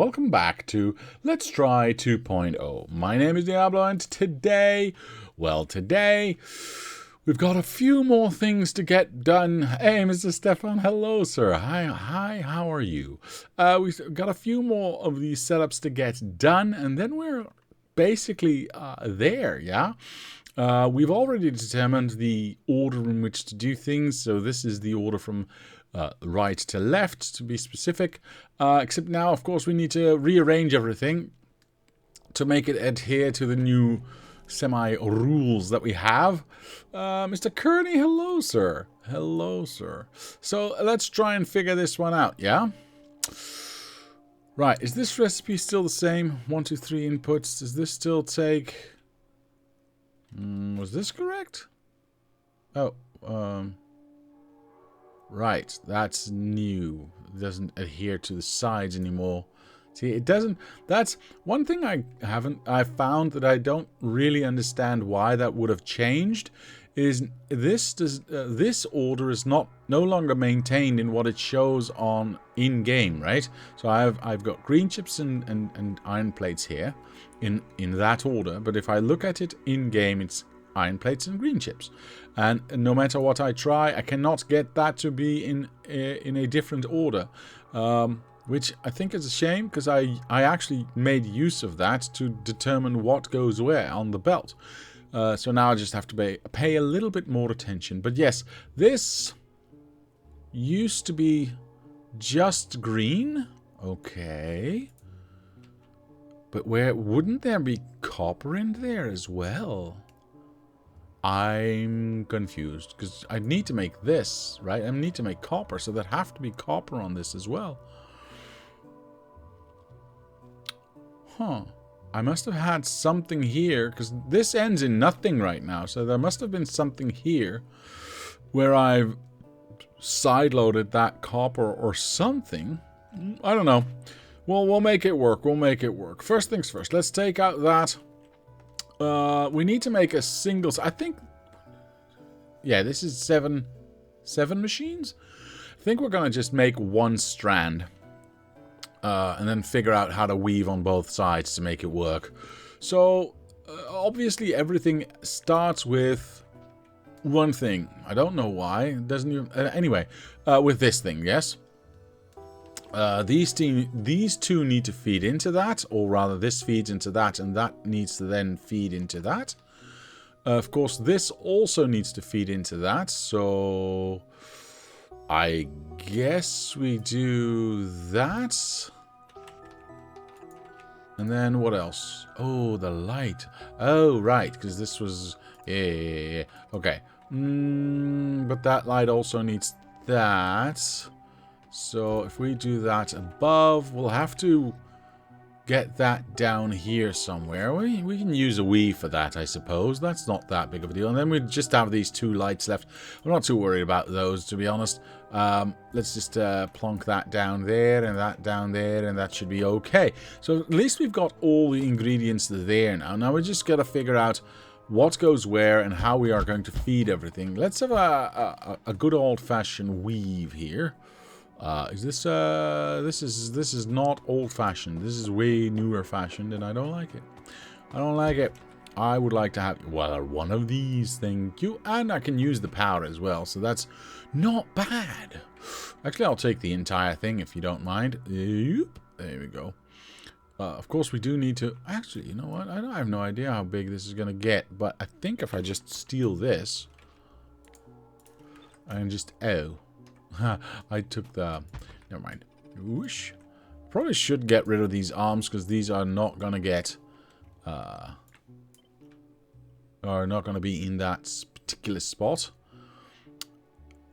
welcome back to Let's Try 2.0. My name is Diablo, and today, we've got a few more things to get done. Hey, Mr. Stefan, hello, sir. Hi, how are you? We've got a few more of these setups to get done, and then we're basically there, yeah? We've already determined the order in which to do things, so this is the order from right to left, to be specific. Except now, of course, we need to rearrange everything to make it adhere to the new semi-rules that we have. Mr. Kearney, hello, sir. Hello, sir. So let's try and figure this one out, yeah? Right, is this recipe still the same? 1, 2, 3 inputs. Does this still take... was this correct? Oh, right, that's new. It doesn't adhere to the sides anymore. See, it doesn't... That's one thing I found that I don't really understand why that would have changed. Is this order is no longer maintained in what it shows on in-game, right? So I've got green chips and iron plates here in that order, but if I look at it in-game, it's iron plates and green chips, and no matter what I try, I cannot get that to be in a different order, which I think is a shame, because I actually made use of that to determine what goes where on the belt. So now I just have to pay a little bit more attention. But yes, this used to be just green. Okay. But wouldn't there be copper in there as well? I'm confused, because I need to make this, right? I need to make copper, so there have to be copper on this as well. Huh. I must have had something here, because this ends in nothing right now, so there must have been something here where I've sideloaded that copper or something. I don't know. Well, we'll make it work. We'll make it work. First things first, let's take out that. We need to make a single... I think... Yeah, this is seven machines? I think we're going to just make one strand. And then figure out how to weave on both sides to make it work. So, obviously everything starts with one thing. I don't know why. It doesn't even... anyway, with this thing, yes? These two need to feed into that, or rather this feeds into that, and that needs to then feed into that. Of course, this also needs to feed into that, so I guess we do that. And then what else? Oh, the light. Oh, right, because this was... Yeah. Okay. But that light also needs that. So if we do that above, we'll have to get that down here somewhere. We can use a weave for that, I suppose. That's not that big of a deal. And then we just have these two lights left. I'm not too worried about those, to be honest. Let's just plonk that down there and that down there, and that should be okay. So at least we've got all the ingredients there now. Now we just got to figure out what goes where and how we are going to feed everything. Let's have a good old-fashioned weave here. Is this this is not old-fashioned. This is way newer-fashioned, and I don't like it. I don't like it. I would like to have, well, one of these, thank you. And I can use the power as well, so that's not bad. Actually, I'll take the entire thing if you don't mind. Yep. There we go. Of course, we do need to... Actually, you know what? I have no idea how big this is going to get, but I think if I just steal this and just... Oh. I took the... Never mind. Whoosh. Probably should get rid of these arms, because these are not going to get... are not going to be in that particular spot.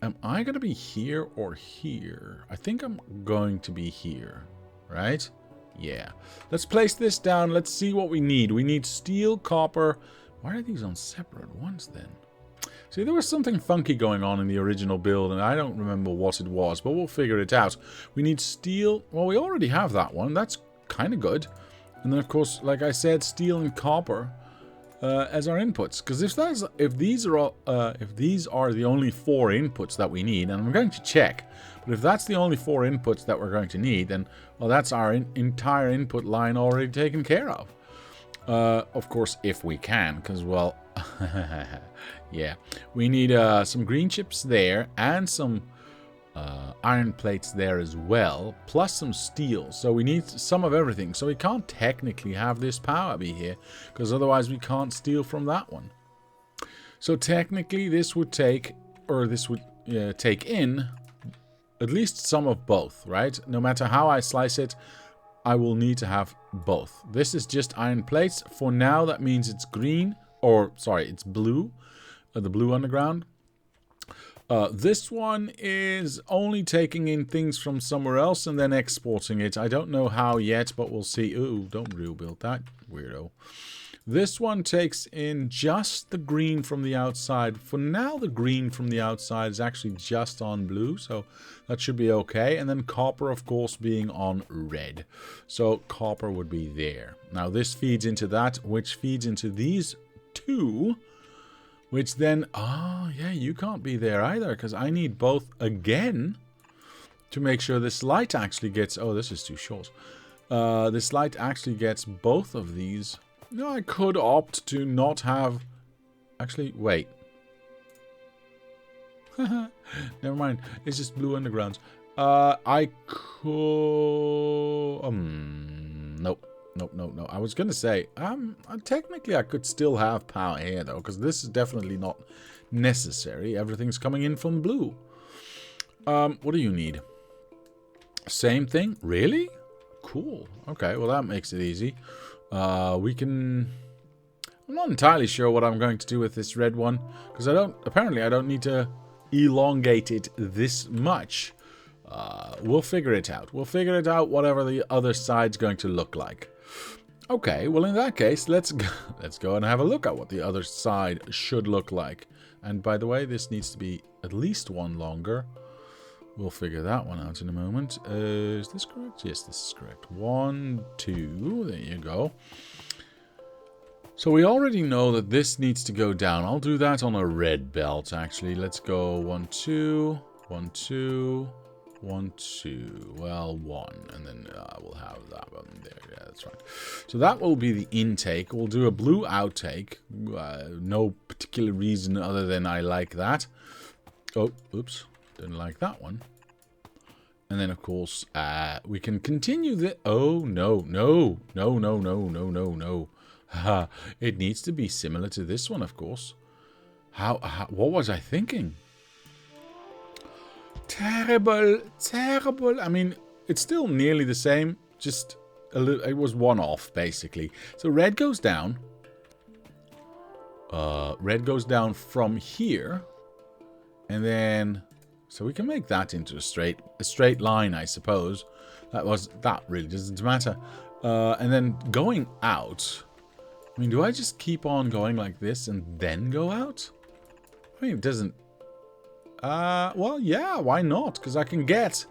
Am I going to be here or here? I think I'm going to be here. Right? Yeah. Let's place this down. Let's see what we need. We need steel, copper. Why are these on separate ones then? See, there was something funky going on in the original build, and I don't remember what it was, but we'll figure it out. We need steel. Well, we already have that one. That's kind of good. And then, of course, like I said, steel and copper. as our inputs. Because if these are the only 4 inputs that we need, and I'm going to check, but if that's the only 4 inputs that we're going to need, then well, that's our entire input line already taken care of. Of course, if we can, because well, yeah, we need some green chips there and some iron plates there as well, plus some steel. So we need some of everything. So we can't technically have this power be here, because otherwise we can't steal from that one. So technically this would take, or this would take in at least some of both, right? No matter how I slice it, I will need to have both. This is just iron plates. For now, that means it's green, or sorry, it's blue, the blue underground. This one is only taking in things from somewhere else and then exporting it. I don't know how yet, but we'll see. Ooh, don't rebuild that, weirdo. This one takes in just the green from the outside. For now, the green from the outside is actually just on blue, so that should be okay. And then copper, of course, being on red. So copper would be there. Now this feeds into that, which feeds into these 2. Which then, oh yeah, you can't be there either, because I need both again to make sure this light actually gets, oh, this is too short. This light actually gets both of these. No, I could opt to not have, actually, wait. Never mind, it's just blue undergrounds. I could, nope. No. I was going to say, technically I could still have power here, though, because this is definitely not necessary. Everything's coming in from blue. What do you need? Same thing? Really? Cool. Okay, well, that makes it easy. We can... I'm not entirely sure what I'm going to do with this red one, because apparently I don't need to elongate it this much. We'll figure it out. We'll figure it out whatever the other side's going to look like. Okay, well in that case, let's go and have a look at what the other side should look like. And by the way, this needs to be at least 1 longer. We'll figure that one out in a moment. Is this correct? Yes, this is correct. 1, 2, there you go. So we already know that this needs to go down. I'll do that on a red belt, actually. Let's go 1, 2, 1, 2... 1, 2, well, 1, and then we'll have that one there. Yeah, that's right. So that will be the intake. We'll do a blue outtake. No particular reason other than I like that. Oh, oops, didn't like that one. And then, of course, we can continue the... Oh, no. It needs to be similar to this one, of course. What was I thinking? Terrible. I mean, it's still nearly the same, just a little, it was 1 off, basically. So red goes down. Red goes down from here. And then, so we can make that into a straight line, I suppose. That really doesn't matter. And then going out. I mean, do I just keep on going like this and then go out? I mean, it doesn't... well, yeah, why not? Because I can get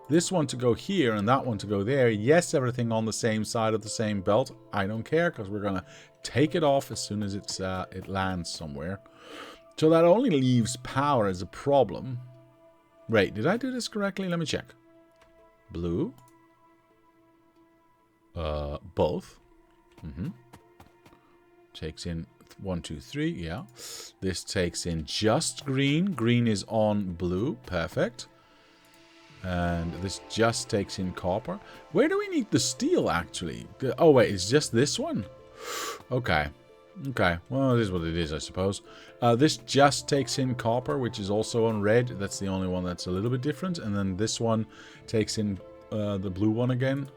this one to go here and that one to go there. Yes, everything on the same side of the same belt. I don't care, because we're going to take it off as soon as it lands somewhere. So that only leaves power as a problem. Wait, did I do this correctly? Let me check. Blue. Both. Takes in 1, 2, 3, yeah. This takes in just green. Green is on blue. Perfect. And this just takes in copper. Where do we need the steel, actually? Oh, wait, it's just this one? Okay. Okay, well, it is what it is, I suppose. This just takes in copper, which is also on red. That's the only one that's a little bit different. And then this one takes in the blue one again.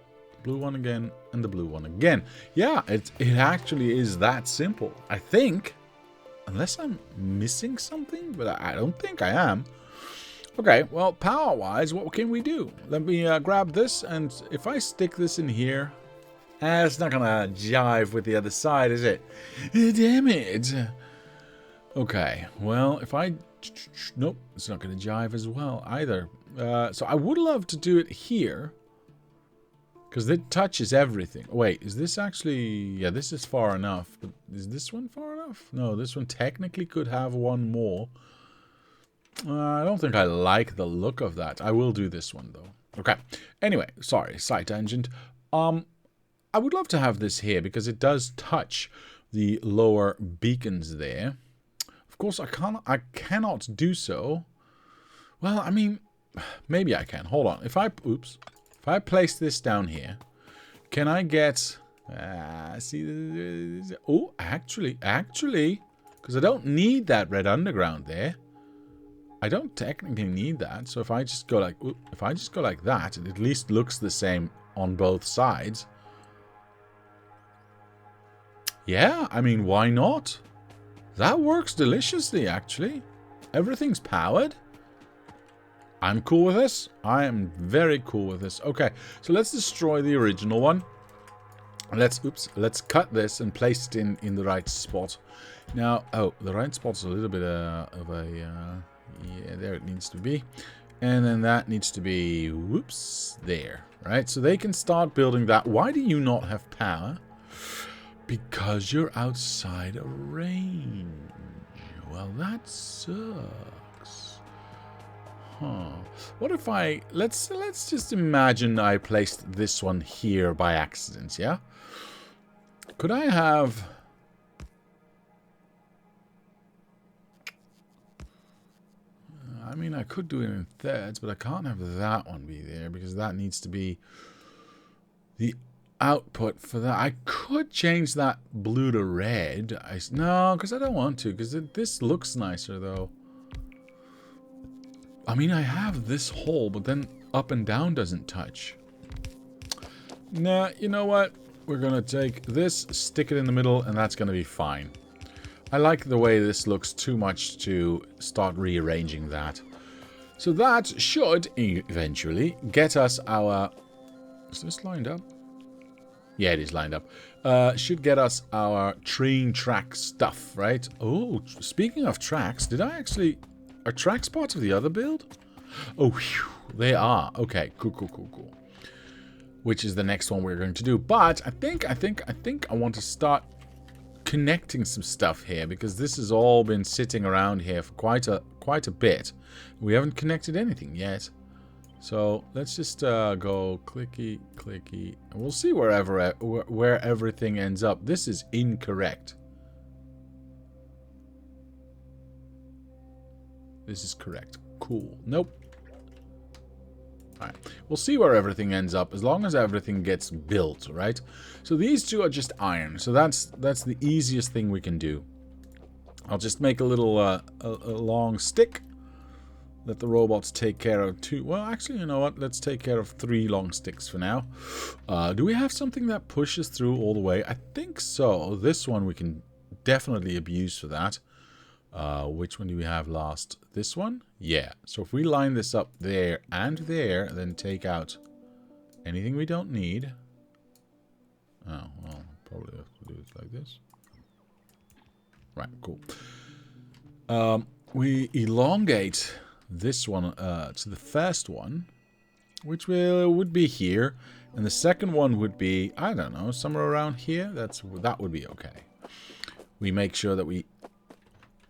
Blue one again, and the blue one again. Yeah, it actually is that simple. I think, unless I'm missing something, but I don't think I am. Okay, well, power-wise, what can we do? Let me grab this, and if I stick this in here, it's not gonna jive with the other side, is it? Damn it. Okay, well, if I... Nope, it's not gonna jive as well either. So I would love to do it here. Because it touches everything. Wait, is this actually... Yeah, this is far enough. But is this one far enough? No, this one technically could have one more. I don't think I like the look of that. I will do this one, though. Okay. Anyway, sorry, side tangent. I would love to have this here because it does touch the lower beacons there. Of course, I cannot do so. Well, I mean, maybe I can. Hold on. If I place this down here, can I get... see... Oh, actually, because I don't need that red underground there. I don't technically need that. So if I just go like... if I just go like that, it at least looks the same on both sides. Yeah, I mean, why not? That works deliciously, actually. Everything's powered. I'm cool with this. I am very cool with this. Okay, so let's destroy the original one. Let's cut this and place it in the right spot. Now, oh, the right spot's a little bit of a... yeah, there it needs to be. And then that needs to be... Whoops, there. Right, so they can start building that. Why do you not have power? Because you're outside of range. Well, that sucks. Huh. What if I... Let's just imagine I placed this one here by accident, yeah? Could I have... I mean, I could do it in thirds, but I can't have that one be there because that needs to be the output for that. I could change that blue to red. No, because I don't want to, because this looks nicer, though. I mean, I have this hole, but then up and down doesn't touch. Nah, you know what? We're going to take this, stick it in the middle, and that's going to be fine. I like the way this looks too much to start rearranging that. So that should eventually get us our... Is this lined up? Yeah, it is lined up. Should get us our train track stuff, right? Oh, speaking of tracks, did I actually... Are tracks part of the other build? Oh, whew, they are. Okay, cool. Which is the next one we're going to do. But I think I want to start connecting some stuff here because this has all been sitting around here for quite a bit. We haven't connected anything yet. So let's just go clicky, and we'll see where everything ends up. This is incorrect. This is correct. Cool. Nope. Alright. We'll see where everything ends up as long as everything gets built, right? So these two are just iron. So that's the easiest thing we can do. I'll just make a little a long stick. Let the robots take care of two. Well, actually, you know what? Let's take care of 3 long sticks for now. Do we have something that pushes through all the way? I think so. This one we can definitely abuse for that. Which one do we have last? This one? Yeah. So if we line this up there and there, then take out anything we don't need. Oh, well, probably have to do it like this. Right, cool. We elongate this one to the first one, which would be here. And the second one would be, I don't know, somewhere around here. That would be okay. We make sure that we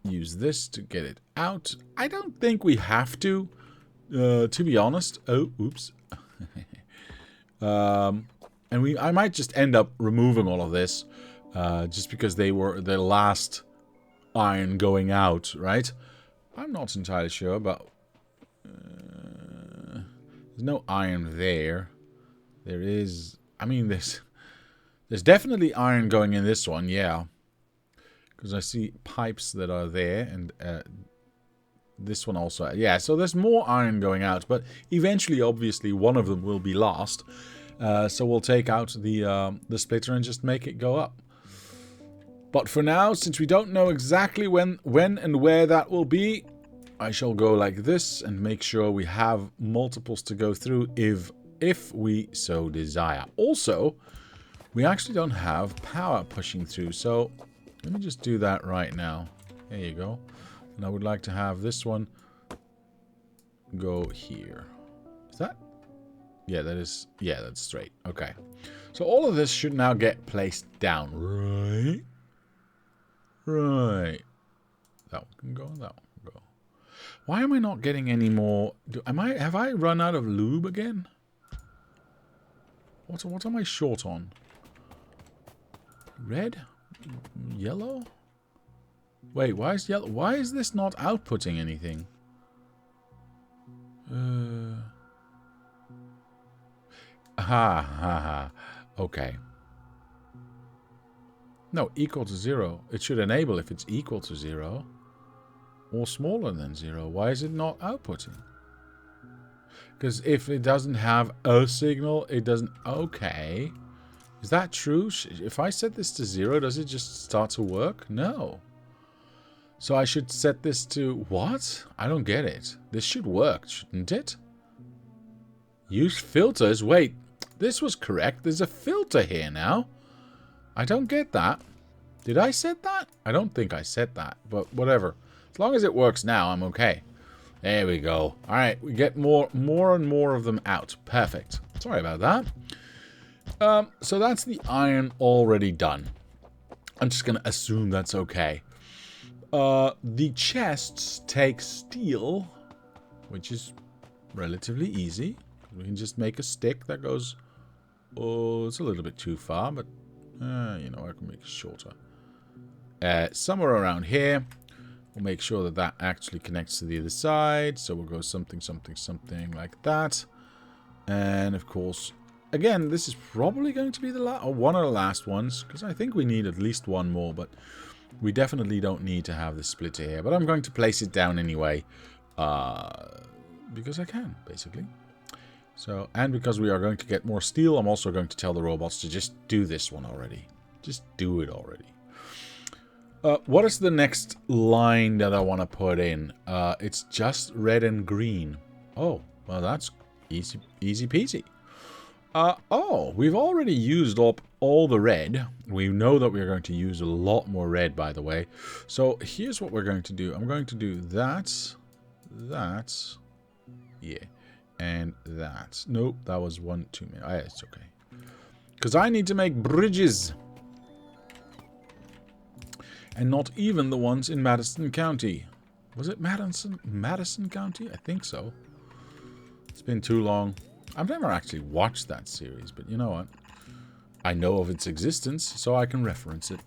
use this to get it out. I don't think we have to be honest. Oh, oops. And I might just end up removing all of this just because they were the last iron going out, right? I'm not entirely sure, but there's no iron there. There is, I mean, there's definitely iron going in this one, yeah. Because I see pipes that are there, and this one also. Yeah, so there's more iron going out, but eventually, obviously, one of them will be lost. So we'll take out the splitter and just make it go up. But for now, since we don't know exactly when and where that will be, I shall go like this and make sure we have multiples to go through if we so desire. Also, we actually don't have power pushing through, so let me just do that right now. There you go. And I would like to have this one go here. Is that? Yeah, that is... Yeah, that's straight. Okay. So all of this should now get placed down. Right? Right. That one can go, that one can go. Why am I not getting any more... Have I run out of lube again? What am I short on? Red? Yellow? Wait, why is yellow? Why is this not outputting anything? Ha. Okay. No, equal to 0. It should enable if it's equal to 0. Or smaller than 0. Why is it not outputting? Because if it doesn't have a signal, it doesn't... Okay. Is that true? If I set this to 0, does it just start to work? No. So I should set this to... What? I don't get it. This should work, shouldn't it? Use filters? Wait. This was correct. There's a filter here now. I don't get that. Did I set that? I don't think I set that. But whatever. As long as it works now, I'm okay. There we go. Alright, we get more and more of them out. Perfect. Sorry about that. So that's the iron already done. I'm just going to assume that's okay. The chests take steel, which is relatively easy. We can just make a stick that goes... Oh, it's a little bit too far, but... you know, I can make it shorter. Somewhere around here. We'll make sure that that actually connects to the other side. So we'll go something like that. And, of course... Again, this is probably going to be the one of the last ones. Because I think we need at least one more, but... We definitely don't need to have the splitter here. But I'm going to place it down anyway. Because I can, basically. So, and because we are going to get more steel, I'm also going to tell the robots to just do this one already. Just do it already. What is the next line that I want to put in? It's just red and green. Oh, well that's easy peasy. Oh, we've already used up all the red. We know that we're going to use a lot more red, by the way. So here's what we're going to do. I'm going to do that, yeah, and that. Nope, that was one too many. Oh, yeah, it's okay. Because I need to make bridges. And not even the ones in Madison County. Was it Madison County? I think so. It's been too long. I've never actually watched that series, but you know what? I know of its existence, so I can reference it.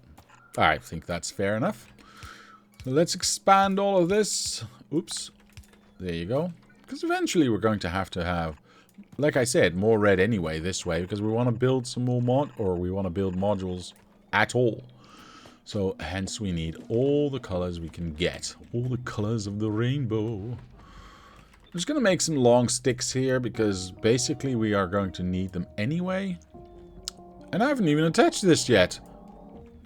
I think that's fair enough. So let's expand all of this. Oops. There you go. Because eventually we're going to have, like I said, more red anyway this way, because we want to build some more we want to build modules at all. So hence we need all the colors we can get. All the colors of the rainbow. I'm just going to make some long sticks here because basically we are going to need them anyway. And I haven't even attached this yet.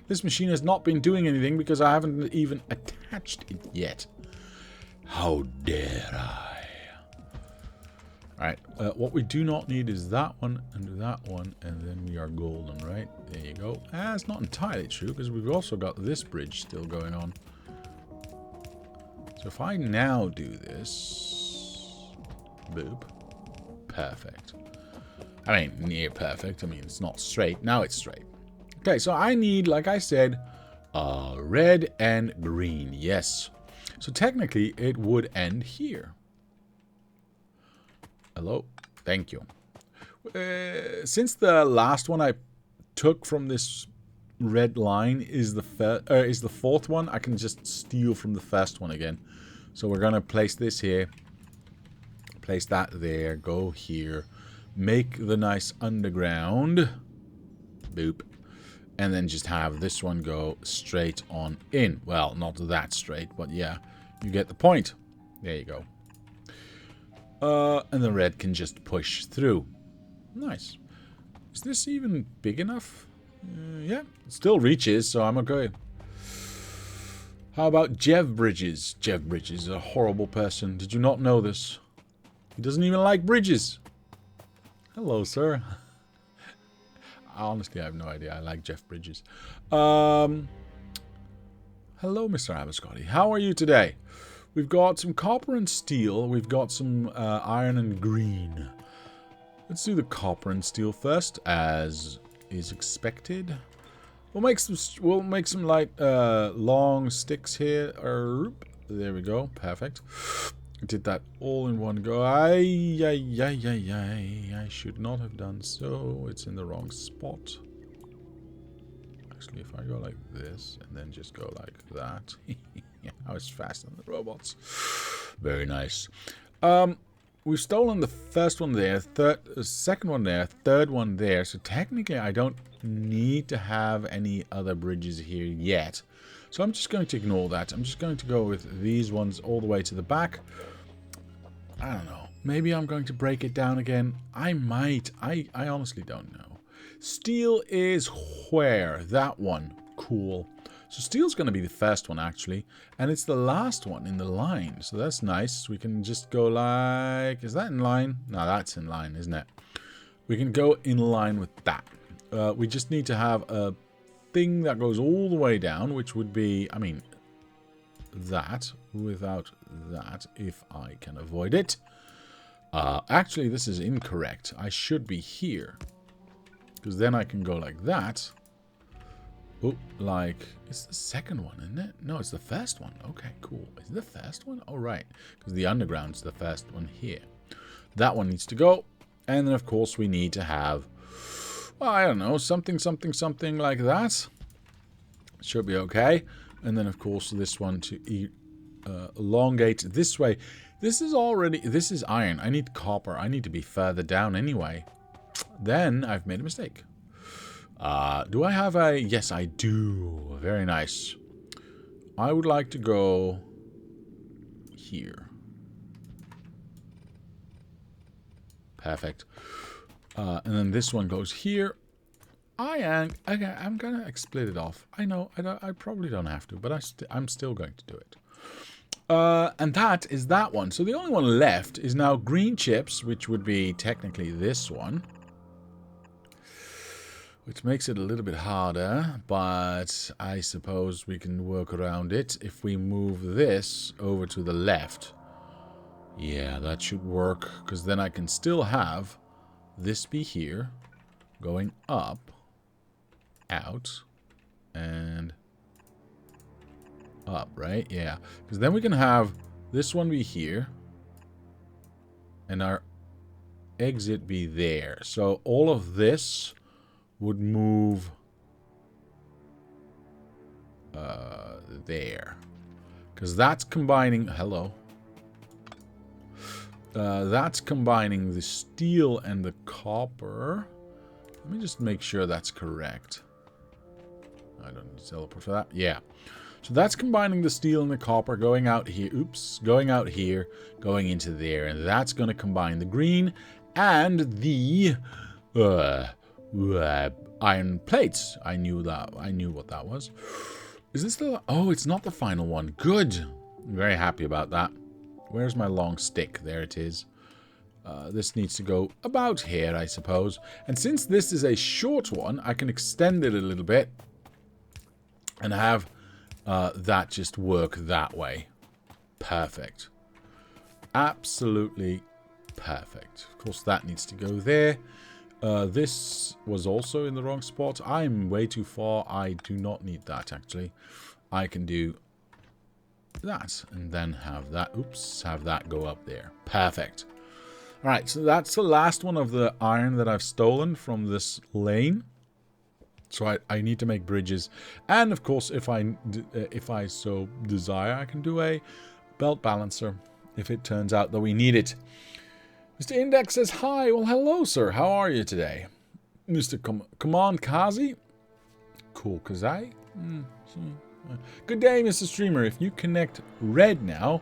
This machine has not been doing anything because I haven't even attached it yet. How dare I? Alright, what we do not need is that one and that one, and then we are golden, right? There you go. It's not entirely true because we've also got this bridge still going on. So if I now do this... Boop. Perfect. I mean, near perfect. I mean, it's not straight. Now it's straight. Okay, so I need, like I said, red and green. Yes. So technically, it would end here. Hello. Thank you. Since the last one I took from this red line is the fourth one, I can just steal from the first one again. So we're going to place this here. Place that there. Go here. Make the nice underground. Boop. And then just have this one go straight on in. Well, not that straight, but yeah. You get the point. There you go. And the red can just push through. Nice. Is this even big enough? Yeah. It still reaches, so I'm okay. How about Jeff Bridges? Jeff Bridges is a horrible person. Did you not know this? He doesn't even like bridges. Hello, sir. Honestly, I have no idea. I like Jeff Bridges. Hello, Mr. Abascotti. How are you today? We've got some copper and steel. We've got some iron and green. Let's do the copper and steel first, as is expected. We'll make some light long sticks here. There we go. Perfect. Did that all in one go. I should not have done so. It's in the wrong spot. Actually, if I go like this and then just go like that. I was fast on the robots. Very nice. We've stolen the first one there, second one there, third one there. So technically I don't need to have any other bridges here yet. So I'm just going to ignore that. I'm just going to go with these ones all the way to the back. I don't know. Maybe I'm going to break it down again. I might. I honestly don't know. Steel is where? That one. Cool. So steel's going to be the first one, actually. And it's the last one in the line. So that's nice. We can just go like... Is that in line? No, that's in line, isn't it? We can go in line with that. We just need to have a thing that goes all the way down, which would be... I mean, that without that, if I can avoid it. Actually, this is incorrect. I should be here. Because then I can go like that. Oh, like, it's the second one, isn't it? No, it's the first one. Okay, cool. Is it the first one? Oh, right. Because the underground's the first one here. That one needs to go. And then, of course, we need to have, well, I don't know, something like that. Should be okay. And then, of course, this one to elongate this way. This is iron. I need copper. I need to be further down anyway. Then I've made a mistake. Do I have a... Yes, I do. Very nice. I would like to go here. Perfect. And then this one goes here. I'm gonna split it off. I know. I probably don't have to, but I'm still going to do it. And that is that one. So the only one left is now green chips, which would be technically this one. Which makes it a little bit harder, but I suppose we can work around it if we move this over to the left. Yeah, that should work, because then I can still have this be here, going up, out, and up, right? Yeah, because then we can have this one be here, and our exit be there. So all of this would move there. Because that's combining... Hello. That's combining the steel and the copper. Let me just make sure that's correct. I don't need to teleport for that. Yeah. So that's combining the steel and the copper going out here. Oops. Going out here. Going into there. And that's going to combine the green and the... iron plates. I knew that. I knew what that was. Is this the... Oh, it's not the final one. Good. I'm very happy about that. Where's my long stick? There it is. This needs to go about here, I suppose. And since this is a short one, I can extend it a little bit and have that just work that way. Perfect. Absolutely perfect. Of course, that needs to go there. This was also in the wrong spot. I'm way too far. I do not need that, actually. I can do that and then have that. Oops, have that go up there. Perfect. All right, so that's the last one of the iron that I've stolen from this lane. So I need to make bridges. And, of course, if I so desire, I can do a belt balancer if it turns out that we need it. Mr. Index says, hi. Well, hello, sir. How are you today? Mr. Command Kazi? Cool, Kazai? Good day, Mr. Streamer. If you connect red now,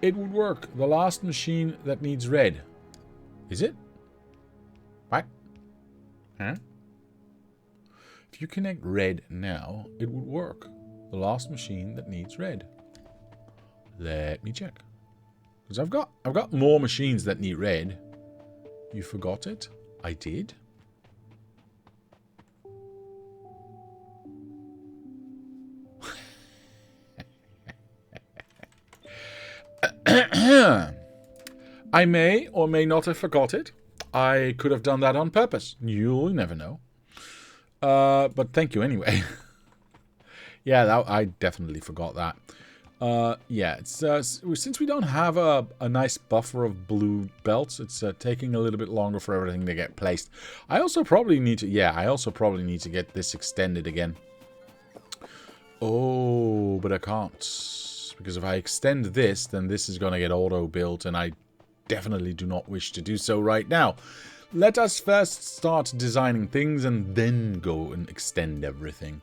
it would work. The last machine that needs red. Is it? What? Huh? If you connect red now, it would work. The last machine that needs red. Let me check. Because I've got more machines that need red. You forgot it? I did. I may or may not have forgot it. I could have done that on purpose. You'll never know. But thank you anyway. Yeah, I definitely forgot that. Yeah, it's since we don't have a nice buffer of blue belts, it's taking a little bit longer for everything to get placed. I also probably need to, I also probably need to get this extended again. Oh, but I can't. Because if I extend this, then this is going to get auto-built, and I definitely do not wish to do so right now. Let us first start designing things, and then go and extend everything.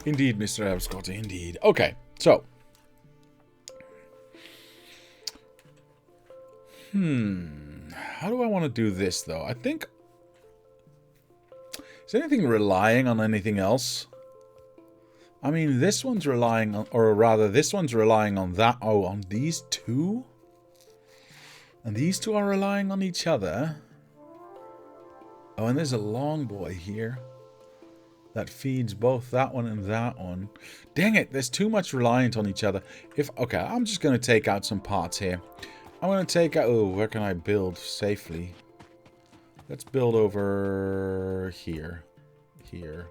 Indeed, Mr. Abscotty, indeed. Okay, so. How do I want to do this, though? I think... Is anything relying on anything else? I mean, this one's relying on... Or rather, this one's relying on that... Oh, on these two? And these two are relying on each other. Oh, and there's a long boy here. That feeds both that one and that one. Dang it, there's too much reliant on each other. Okay, I'm just going to take out some parts here. I'm going to take out... Oh, where can I build safely? Let's build over here. Here.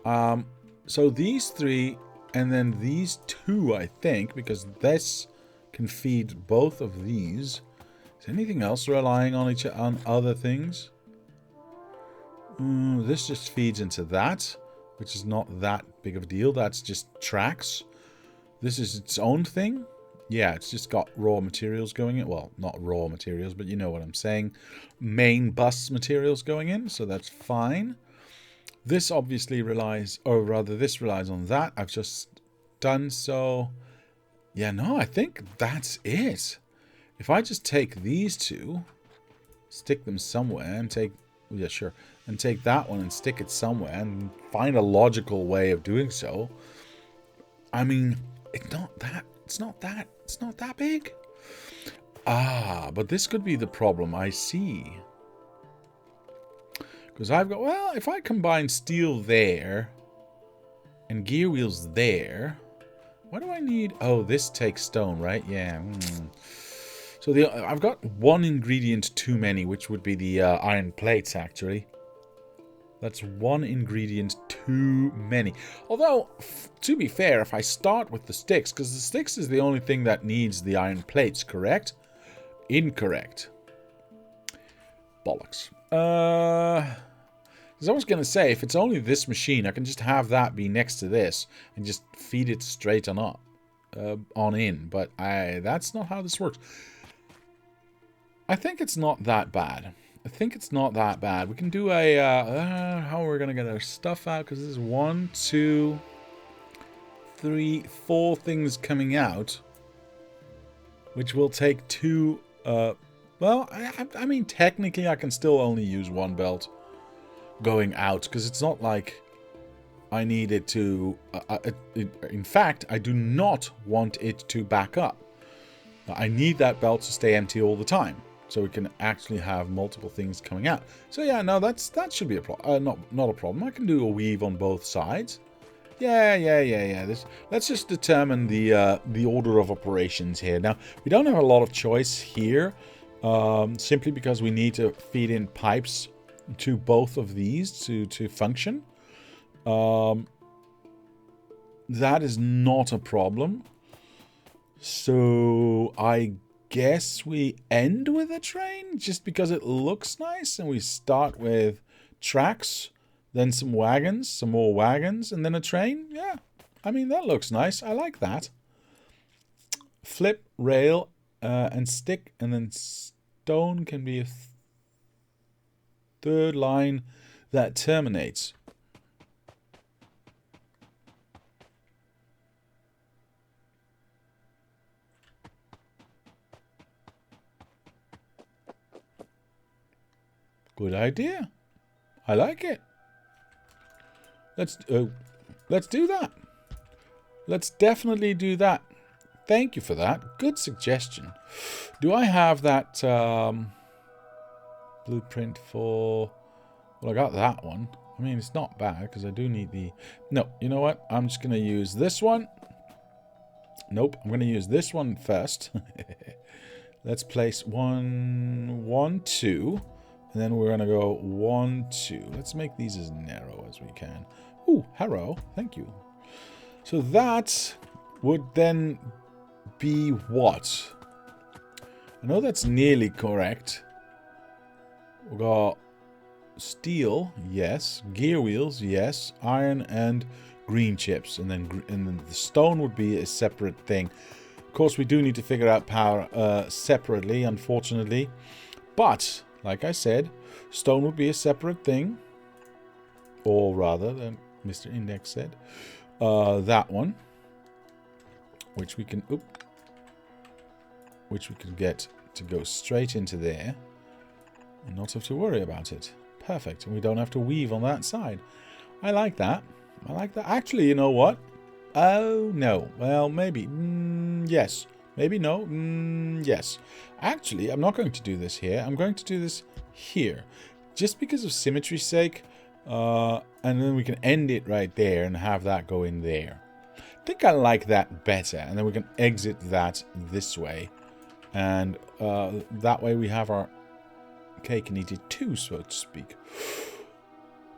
So these three, and then these two, I think, because this can feed both of these. Is anything else relying on other things? This just feeds into that, which is not that big of a deal. That's just tracks. This is its own thing. Yeah, it's just got raw materials going in. Well, not raw materials, but you know what I'm saying. Main bus materials going in, so that's fine. This obviously relies, or rather this relies on that. I've just done so. Yeah, no, I think that's it. If I just take these two, stick them somewhere, and take... Yeah, sure. And take that one and stick it somewhere and find a logical way of doing so. I mean, it's not that big. Ah, but this could be the problem. I see. Because I've got, well, if I combine steel there and gear wheels there, what do I need? Oh, this takes stone, right? Yeah. So I've got one ingredient too many, which would be the iron plates, actually. That's one ingredient too many. Although, to be fair, if I start with the sticks, because the sticks is the only thing that needs the iron plates, correct? Incorrect. Bollocks. Because I was going to say, if it's only this machine, I can just have that be next to this and just feed it straight on up, on in. But that's not how this works. I think it's not that bad. I think it's not that bad. We can do a... how are we going to get our stuff out? Because there's 1, 2, 3, 4 things coming out. Which will take 2... well, I mean, technically I can still only use 1 belt going out. Because it's not like I need it to... in fact, I do not want it to back up. I need that belt to stay empty all the time. So we can actually have multiple things coming out. So yeah, no, that should be a problem. Not a problem. I can do a weave on both sides. Yeah. Let's just determine the order of operations here. Now, we don't have a lot of choice here, simply because we need to feed in pipes to both of these to function. That is not a problem. So I guess we end with a train just because it looks nice, and we start with tracks, then some wagons, some more wagons, and then a train. Yeah, I mean, that looks nice. I like that. Flip, rail, and stick, and then stone can be a third line that terminates. Good idea. I like it. Let's do that. Let's definitely do that. Thank you for that. Good suggestion. Do I have that blueprint for... Well, I got that one. I mean, it's not bad because I do need the... No, you know what? I'm just going to use this one. Nope, I'm going to use this one first. Let's place 1, 1, 2. And then we're going to go 1, 2. Let's make these as narrow as we can. Ooh, hello. Thank you. So that would then be what? I know that's nearly correct. We've got steel, yes. Gear wheels, yes. Iron and green chips. And then the stone would be a separate thing. Of course, we do need to figure out power separately, unfortunately. But, like I said, stone would be a separate thing. Or rather, than Mr. Index said. That one. Which we can... Oop, which we can get to go straight into there. And not have to worry about it. Perfect. And we don't have to weave on that side. I like that. I like that. Actually, you know what? Oh, no. Well, maybe. Yes. Maybe no. Yes. Actually, I'm not going to do this here. I'm going to do this here. Just because of symmetry's sake. And then we can end it right there and have that go in there. I think I like that better. And then we can exit that this way. And that way we have our cake and eat it too, so to speak.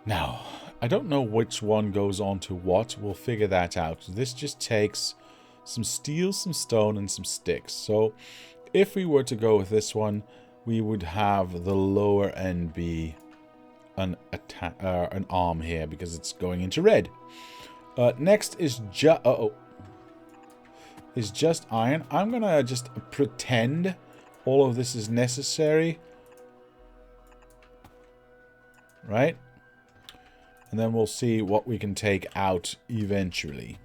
Now, I don't know which one goes on to what. We'll figure that out. This just takes some steel, some stone, and some sticks. So if we were to go with this one, we would have the lower end be an arm here because it's going into red. Next is just iron. I'm gonna just pretend all of this is necessary. Right? And then we'll see what we can take out eventually.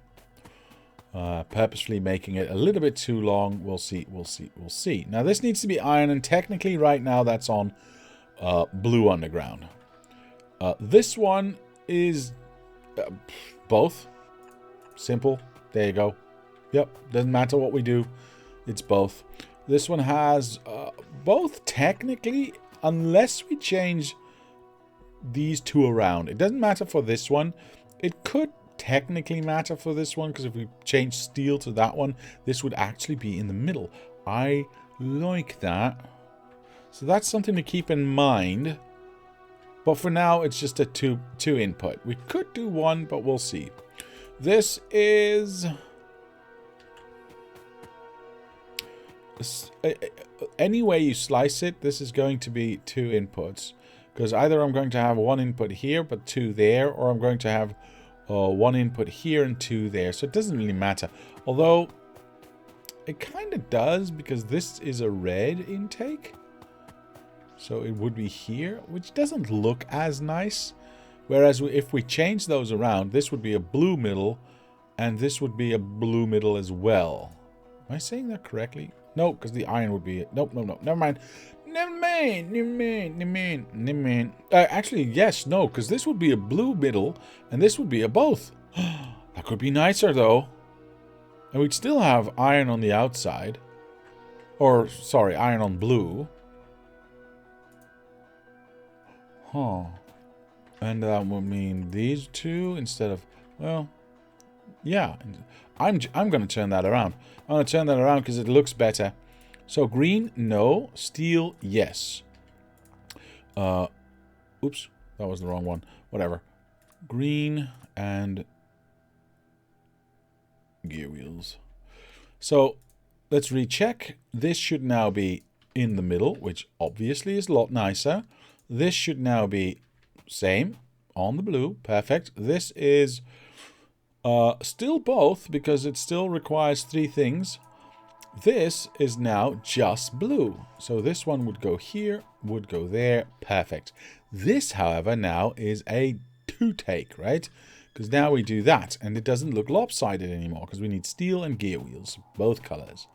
Purposefully making it a little bit too long. We'll see, we'll see, we'll see. Now this needs to be iron, and technically right now that's on blue underground. This one is both. Simple. There you go. Yep, doesn't matter what we do. It's both. This one has both technically, unless we change these two around. It doesn't matter for this one. It could technically matter for this one, because if we change steel to that one, this would actually be in the middle. I like that. So that's something to keep in mind. But for now, it's just a two input. We could do one, but we'll see. This is... any way you slice it, this is going to be 2 inputs. Because either I'm going to have 1 input here, but 2 there, or I'm going to have 1 input here and 2 there. So it doesn't really matter. Although, it kind of does, because this is a red intake. So it would be here, which doesn't look as nice. Whereas if we change those around, this would be a blue middle, and this would be a blue middle as well. Am I saying that correctly? No, because the iron would be... Nope, no, no, never mind. Never mind. Actually, yes, no, because this would be a blue middle, and this would be a both. That could be nicer, though. And we'd still have iron on the outside. Or, sorry, iron on blue. Huh. And that would mean these two instead of... Well, yeah. I'm going to turn that around. I'm going to turn that around because it looks better. So green, no. Steel, yes. Oops, that was the wrong one. Whatever. Green and gear wheels. So let's recheck. This should now be in the middle, which obviously is a lot nicer. This should now be same on the blue. Perfect. This is still both because it still requires 3 things. This is now just blue. So this one would go here, would go there. Perfect. This, however, now is a 2-take, right? Because now we do that, and it doesn't look lopsided anymore because we need steel and gear wheels, both colors.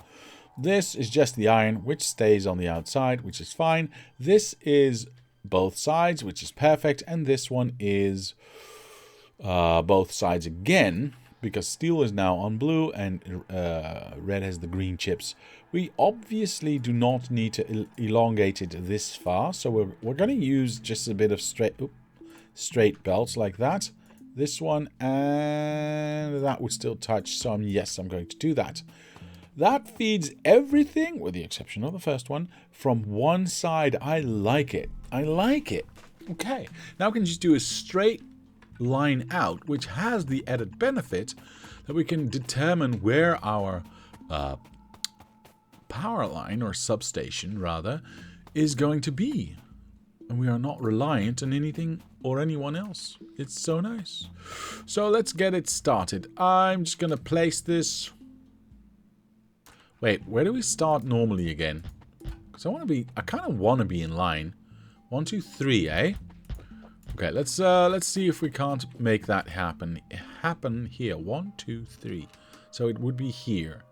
This is just the iron, which stays on the outside, which is fine. This is both sides, which is perfect. And this one is both sides again, because steel is now on blue and red has the green chips. We obviously do not need to elongate it this far, so we're going to use just a bit of straight belts like that. This one and that would still touch, so yes, I'm going to do that. That feeds everything, with the exception of the first one, from one side. I like it. I like it. Okay, now we can just do a straight line out, which has the added benefit that we can determine where our power line, or substation rather, is going to be. And we are not reliant on anything or anyone else. It's so nice. So let's get it started. I'm just going to place this... Wait, where do we start normally again? Because I kind of want to be in line. 1, 2, 3, eh? Okay, let's see if we can't make that happen here. 1, 2, 3. So it would be here.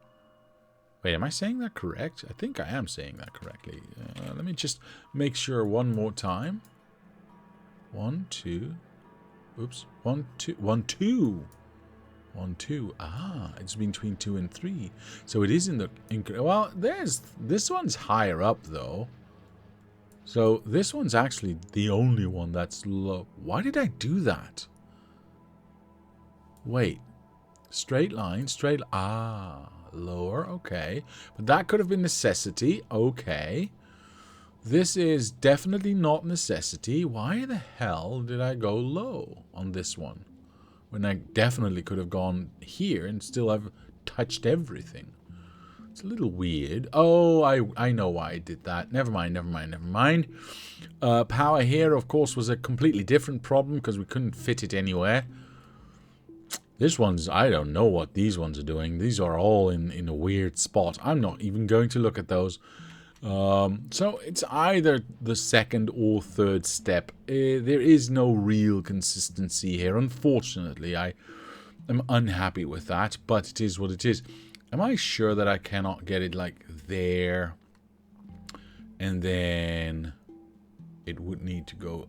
Wait, am I saying that correct? I think I am saying that correctly. Let me just make sure one more time. 1, 2. Oops. 1, 2. 1, 2. 1, 2. Ah, it's between 2 and 3. So it is in the... Well, this one's higher up, though. So this one's actually the only one that's low. Why did I do that? Wait. Straight line, straight... Ah, lower, okay. But that could have been necessity, okay. This is definitely not necessity. Why the hell did I go low on this one? When I definitely could have gone here and still have touched everything. It's a little weird. Oh, I know why I did that. Never mind. Power here, of course, was a completely different problem because we couldn't fit it anywhere. This one's... I don't know what these ones are doing. These are all in a weird spot. I'm not even going to look at those. So it's either the second or third step. There is no real consistency here. Unfortunately, I am unhappy with that, but it is what it is. Am I sure that I cannot get it like there? And then it would need to go...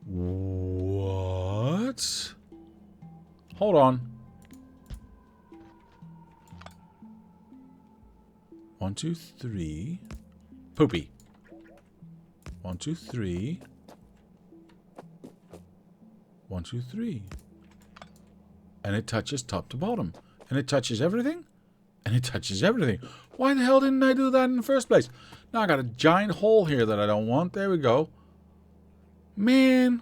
What? Hold on. 1, 2, 3. Poopy. 1, 2, 3. 1, 2, 3. And it touches top to bottom. And it touches everything. And it touches everything. Why the hell didn't I do that in the first place? Now I got a giant hole here that I don't want. There we go. Man.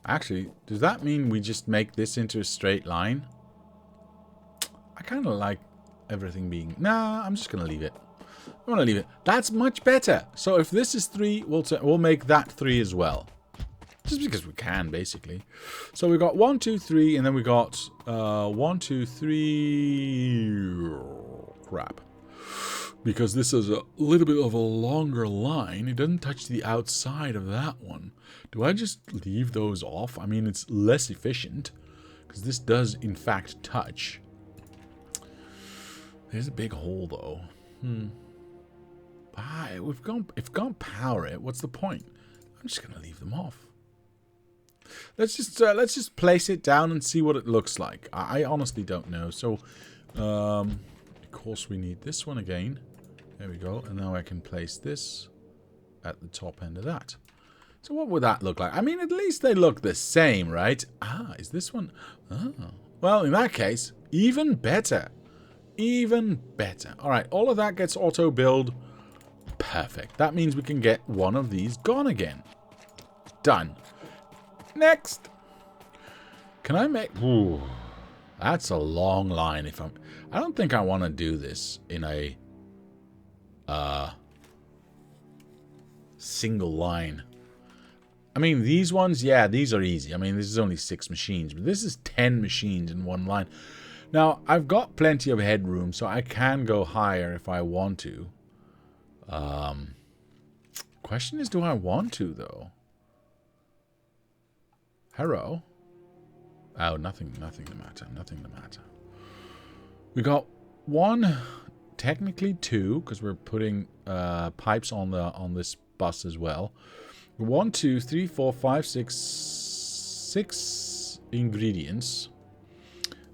Actually, does that mean we just make this into a straight line? I kind of like everything being... Nah, I'm just going to leave it. I'm going to leave it. That's much better. So if this is 3, we'll make that 3 as well. Just because we can, basically. So we got 1, 2, 3, and then we got 1, 2, 3... Crap. Because this is a little bit of a longer line. It doesn't touch the outside of that one. Do I just leave those off? I mean, it's less efficient. Because this does, in fact, touch. There's a big hole, though. If we can't power it, what's the point? I'm just going to leave them off. Let's just place it down and see what it looks like. I honestly don't know. So, of course, we need this one again. There we go. And now I can place this at the top end of that. So what would that look like? I mean, at least they look the same, right? Ah, is this one? Oh. Well, in that case, even better. Even better. All right, all of that gets auto-build. Perfect. That means we can get one of these gone again. Done. Next. Can I make... Ooh, that's a long line. I don't think I want to do this in a single line. I mean, these ones, yeah, these are easy. I mean, this is only 6 machines, but this is 10 machines in one line. Now, I've got plenty of headroom, so I can go higher if I want to. Question is, do I want to, though? Hello? Oh, nothing the matter. Nothing the matter. We got 1, technically 2, because we're putting pipes on this bus as well. 1, 2, 3, 4, 5, 6 ingredients.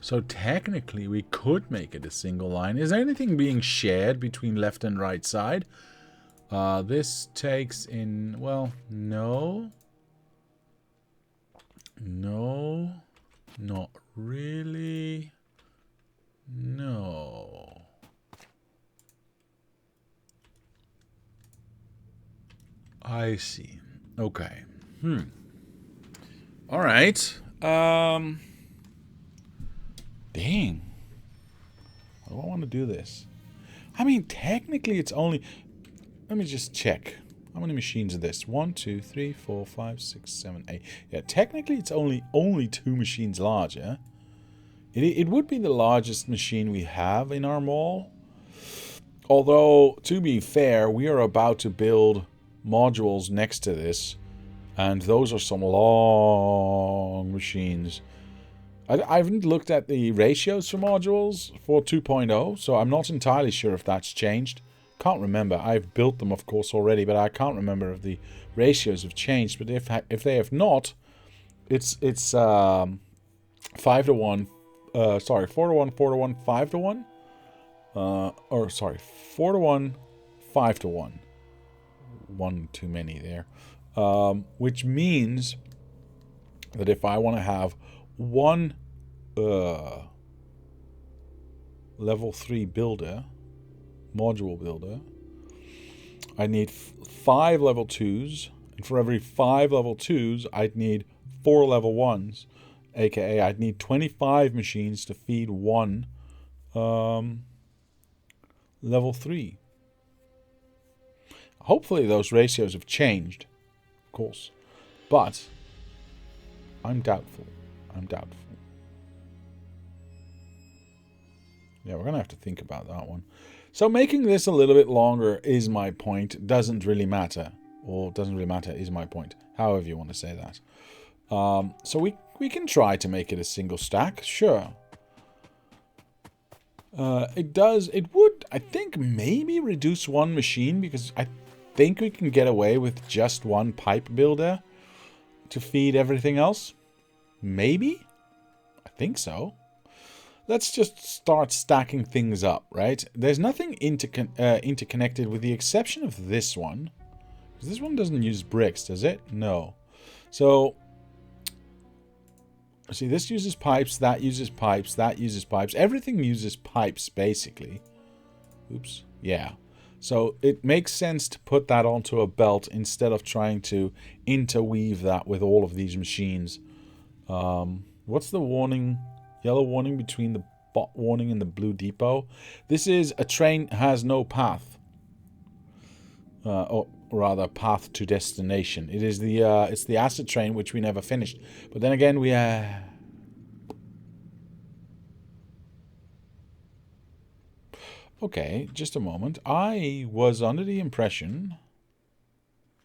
So technically we could make it a single line. Is there anything being shared between left and right side? This takes in... Well, no. No. Not really. No. I see. Okay. All right. Dang. I don't want to do this. I mean, technically it's only... Let me just check. How many machines are this? 1, 2, 3, 4, 5, 6, 7, 8. Yeah, technically it's only 2 machines larger. It would be the largest machine we have in our mall. Although, to be fair, we are about to build modules next to this. And those are some long machines. I haven't looked at the ratios for modules for 2.0, so I'm not entirely sure if that's changed. Can't remember. I've built them, of course, already, but I can't remember if the ratios have changed. But if they have not, it's 5 to 1. Sorry, 4 to 1, 4 to 1, 5 to 1. Or sorry, 4 to 1, 5 to 1. One too many there. Which means that if I want to have one level 3 builder, module builder, I need 5 level 2s, and for every 5 level 2s, I'd need 4 level 1s, aka I'd need 25 machines to feed one level 3. Hopefully those ratios have changed, of course, but I'm doubtful. Yeah, we're going to have to think about that one. So making this a little bit longer is my point. Doesn't really matter. Or doesn't really matter is my point. However you want to say that. So we can try to make it a single stack. Sure. It would, I think, maybe reduce one machine. Because I think we can get away with just one pipe builder to feed everything else. Maybe? I think so. Let's just start stacking things up, right? There's nothing interconnected with the exception of this one. This one doesn't use bricks, does it? No. So, see, this uses pipes, that uses pipes, that uses pipes. Everything uses pipes, basically. Oops. Yeah. So, it makes sense to put that onto a belt instead of trying to interweave that with all of these machines. What's the warning? Yellow warning between the bot warning and the blue depot. This is a train has no path. Or rather, path to destination. It is the it's the acid train which we never finished. But then again, we okay, just a moment. I was under the impression.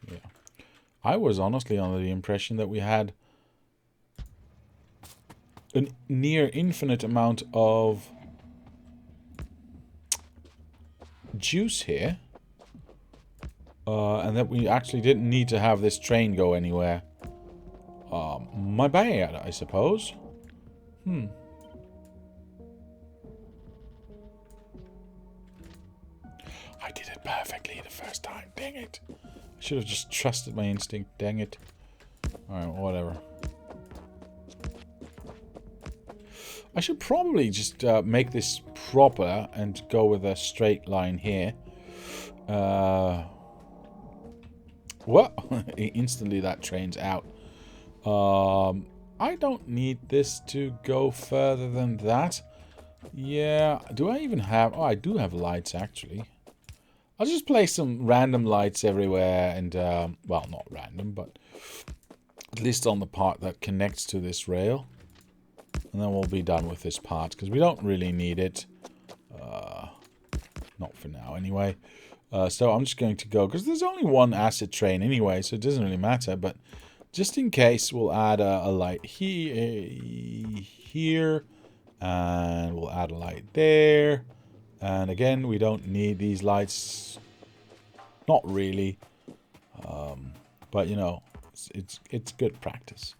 Yeah, I was honestly under the impression that we had a near infinite amount of juice here. And that we actually didn't need to have this train go anywhere. My bad, I suppose. I did it perfectly the first time. Dang it. I should have just trusted my instinct. Dang it. Alright, whatever. I should probably just make this proper and go with a straight line here. Well, instantly that train's out. I don't need this to go further than that. Yeah, do I even have... Oh, I do have lights, actually. I'll just place some random lights everywhere and, well, not random, but at least on the part that connects to this rail. And then we'll be done with this part, because we don't really need it. Not for now, anyway. So I'm just going to go, because there's only one acid train anyway, so it doesn't really matter. But just in case, we'll add a light here, and we'll add a light there. And again, we don't need these lights. Not really. But, you know, it's good practice.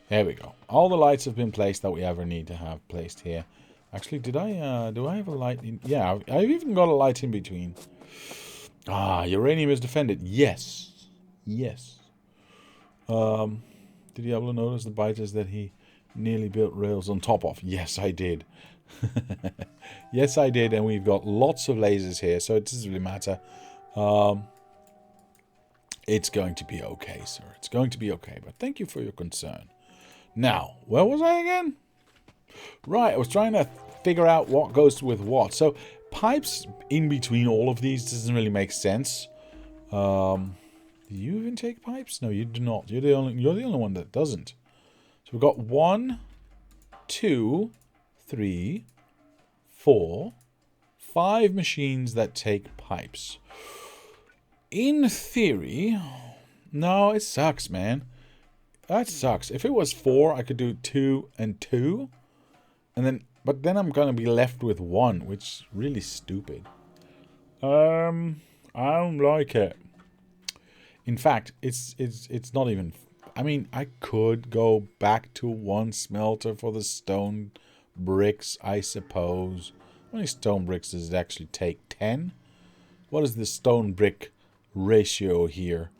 There we go. All the lights have been placed that we ever need to have placed here. Actually, do I have a light in... Yeah, I've even got a light in between. Ah, uranium is defended. Yes. Yes. Did you ever notice the biters that he nearly built rails on top of? Yes, I did. Yes, I did, and we've got lots of lasers here, so it doesn't really matter. It's going to be okay, sir. It's going to be okay, but thank you for your concern. Now, where was I again? Right, I was trying to figure out what goes with what. So, pipes in between all of these doesn't really make sense. Do you even take pipes? No, you do not. You're the only one that doesn't. So we've got 1, 2, 3, 4, 5 machines that take pipes. In theory, no, it sucks, man. That sucks. If it was 4, I could do 2 and 2, and then, but then I'm gonna be left with 1, which is really stupid. I don't like it. In fact, it's not even. I mean, I could go back to 1 smelter for the stone bricks, I suppose. How many stone bricks does it actually take? 10? What is the stone brick ratio here?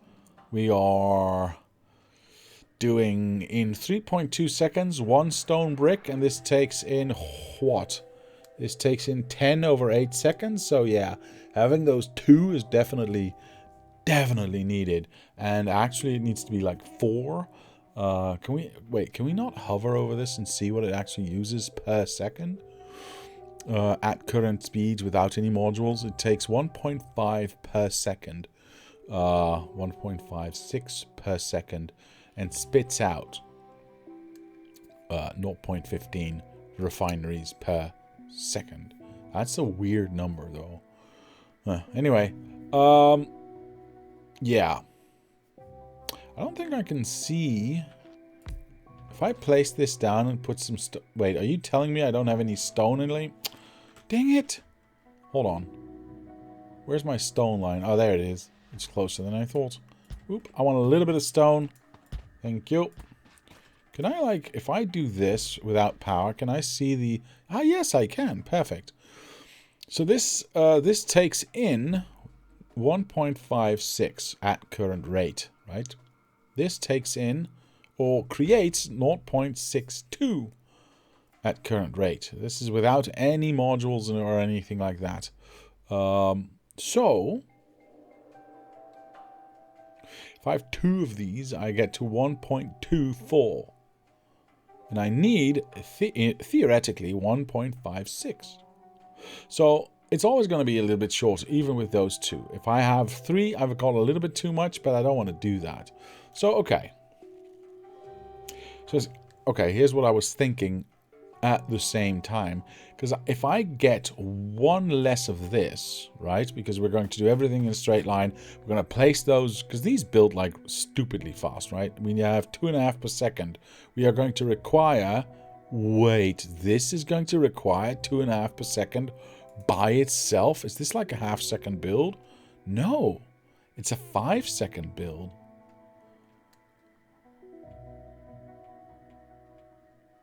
We are doing in 3.2 seconds 1 stone brick, and this takes in what? This takes in 10 over 8 seconds. So yeah, having those 2 is definitely needed, and actually it needs to be like 4. Can we not hover over this and see what it actually uses per second? At current speeds without any modules, it takes 1.5 per second, 1.56 per second, and spits out 0.15 refineries per second. That's a weird number, though. Anyway, yeah. I don't think I can see. If I place this down and put some stone. Wait, are you telling me I don't have any stone in it? Dang it. Hold on. Where's my stone line? Oh, there it is. It's closer than I thought. Oop, I want a little bit of stone. Thank you. Can I, like, if I do this without power, can I see the... Ah, yes, I can. Perfect. So this takes in 1.56 at current rate, right? This takes in or creates 0.62 at current rate. This is without any modules or anything like that. So if I have 2 of these, I get to 1.24. And I need, theoretically, 1.56. So it's always going to be a little bit short, even with those 2. If I have 3, I've got a little bit too much, but I don't want to do that. So, okay. So, okay, here's what I was thinking at the same time. Because if I get 1 less of this, right? Because we're going to do everything in a straight line. We're going to place those, because these build like stupidly fast, right? We have 2.5 per second. We are going to require, wait, this is going to require 2.5 per second by itself? Is this like a half-second build? No, it's a 5-second build.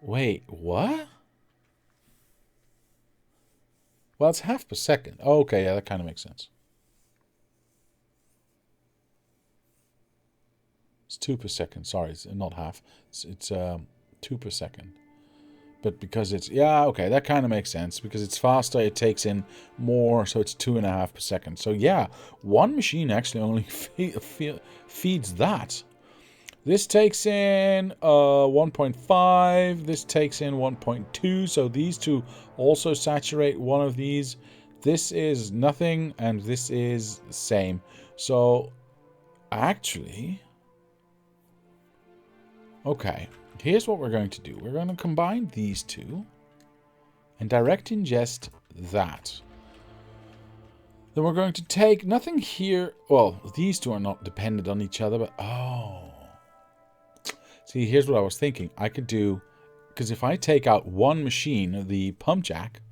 Wait, what? Well, it's half per second. Oh, okay, yeah, that kind of makes sense. It's 2 per second. Sorry, it's not half. It's 2 per second. But because it's... Yeah, okay, that kind of makes sense. Because it's faster, it takes in more, so it's 2.5 per second. So yeah, 1 machine actually only feeds that. This takes in 1.5. This takes in 1.2. So these 2 also saturate one of these. This is nothing, and this is the same. So actually... Okay, here's what we're going to do. We're going to combine these 2 and direct ingest that. Then we're going to take nothing here. Well, these 2 are not dependent on each other, but... Oh... See, here's what I was thinking. I could do... Because if I take out 1 machine, the pump jack...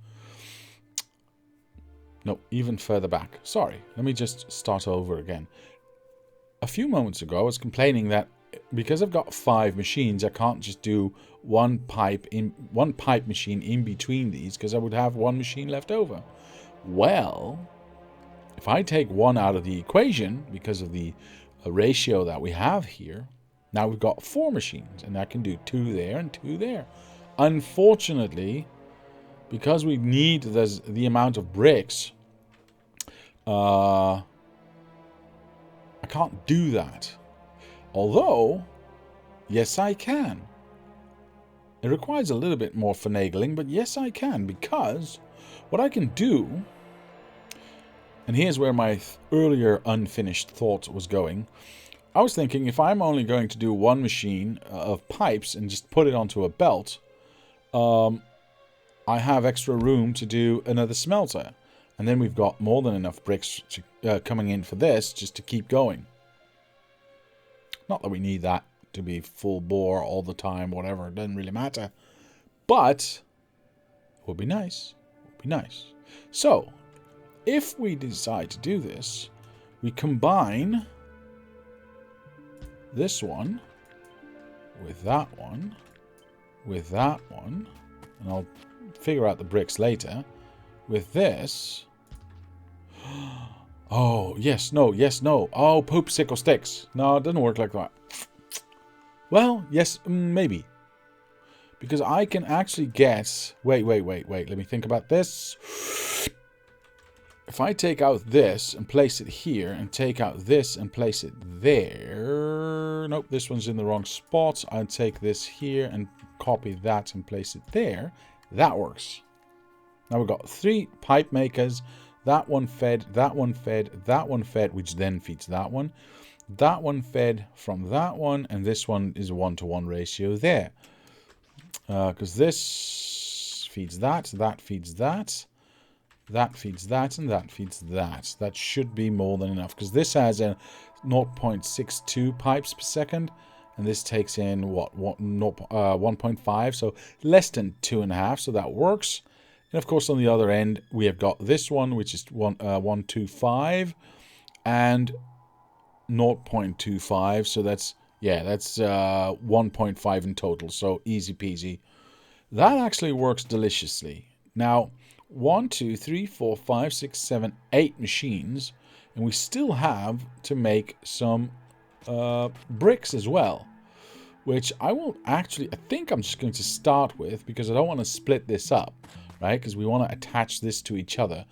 No, even further back. Sorry, let me just start over again. A few moments ago, I was complaining that because I've got 5 machines, I can't just do one pipe machine in between these, because I would have 1 machine left over. Well, If I take 1 out of the equation, because of the ratio that we have here, now we've got 4 machines, and I can do 2 there and 2 there. Unfortunately, because we need the amount of bricks, I can't do that. Although, yes I can. It requires a little bit more finagling, but yes I can, because what I can do, and here's where my earlier unfinished thought was going. I was thinking if I'm only going to do 1 machine of pipes and just put it onto a belt, I have extra room to do another smelter. And then we've got more than enough bricks coming in for this just to keep going. Not that we need that to be full bore all the time, whatever. It doesn't really matter. But it would be nice. It would be nice. So, if we decide to do this, we combine this one with that one with that one, and I'll figure out the bricks later, with this. Oh, yes, no, yes, no. Oh, poop, sickle, sticks. No, it doesn't work like that. Well, yes, maybe. Because I can actually get... Wait. Let me think about this. If I take out this and place it here, and take out this and place it there... Nope, this one's in the wrong spot. I'll take this here and copy that and place it there. That works. Now we've got 3 pipe makers. That one fed, that one fed, that one fed, which then feeds that one. That one fed from that one, and this one is a 1-to-1 ratio there. Because this feeds that, that feeds that, that feeds that, and that feeds that. That should be more than enough, because this has a 0.62 pipes per second, and this takes in, what, 1.5, so less than 2.5, so that works. And of course, on the other end, we have got this one, which is 125, and 0.25, so that's, yeah, that's 1.5 in total, so easy peasy. That actually works deliciously. Now, 1, 2, 3, 4, 5, 6, 7, 8 machines, and we still have to make some bricks as well, which I won't actually, I think I'm just going to start with, because I don't want to split this up, right? Because we want to attach this to each other.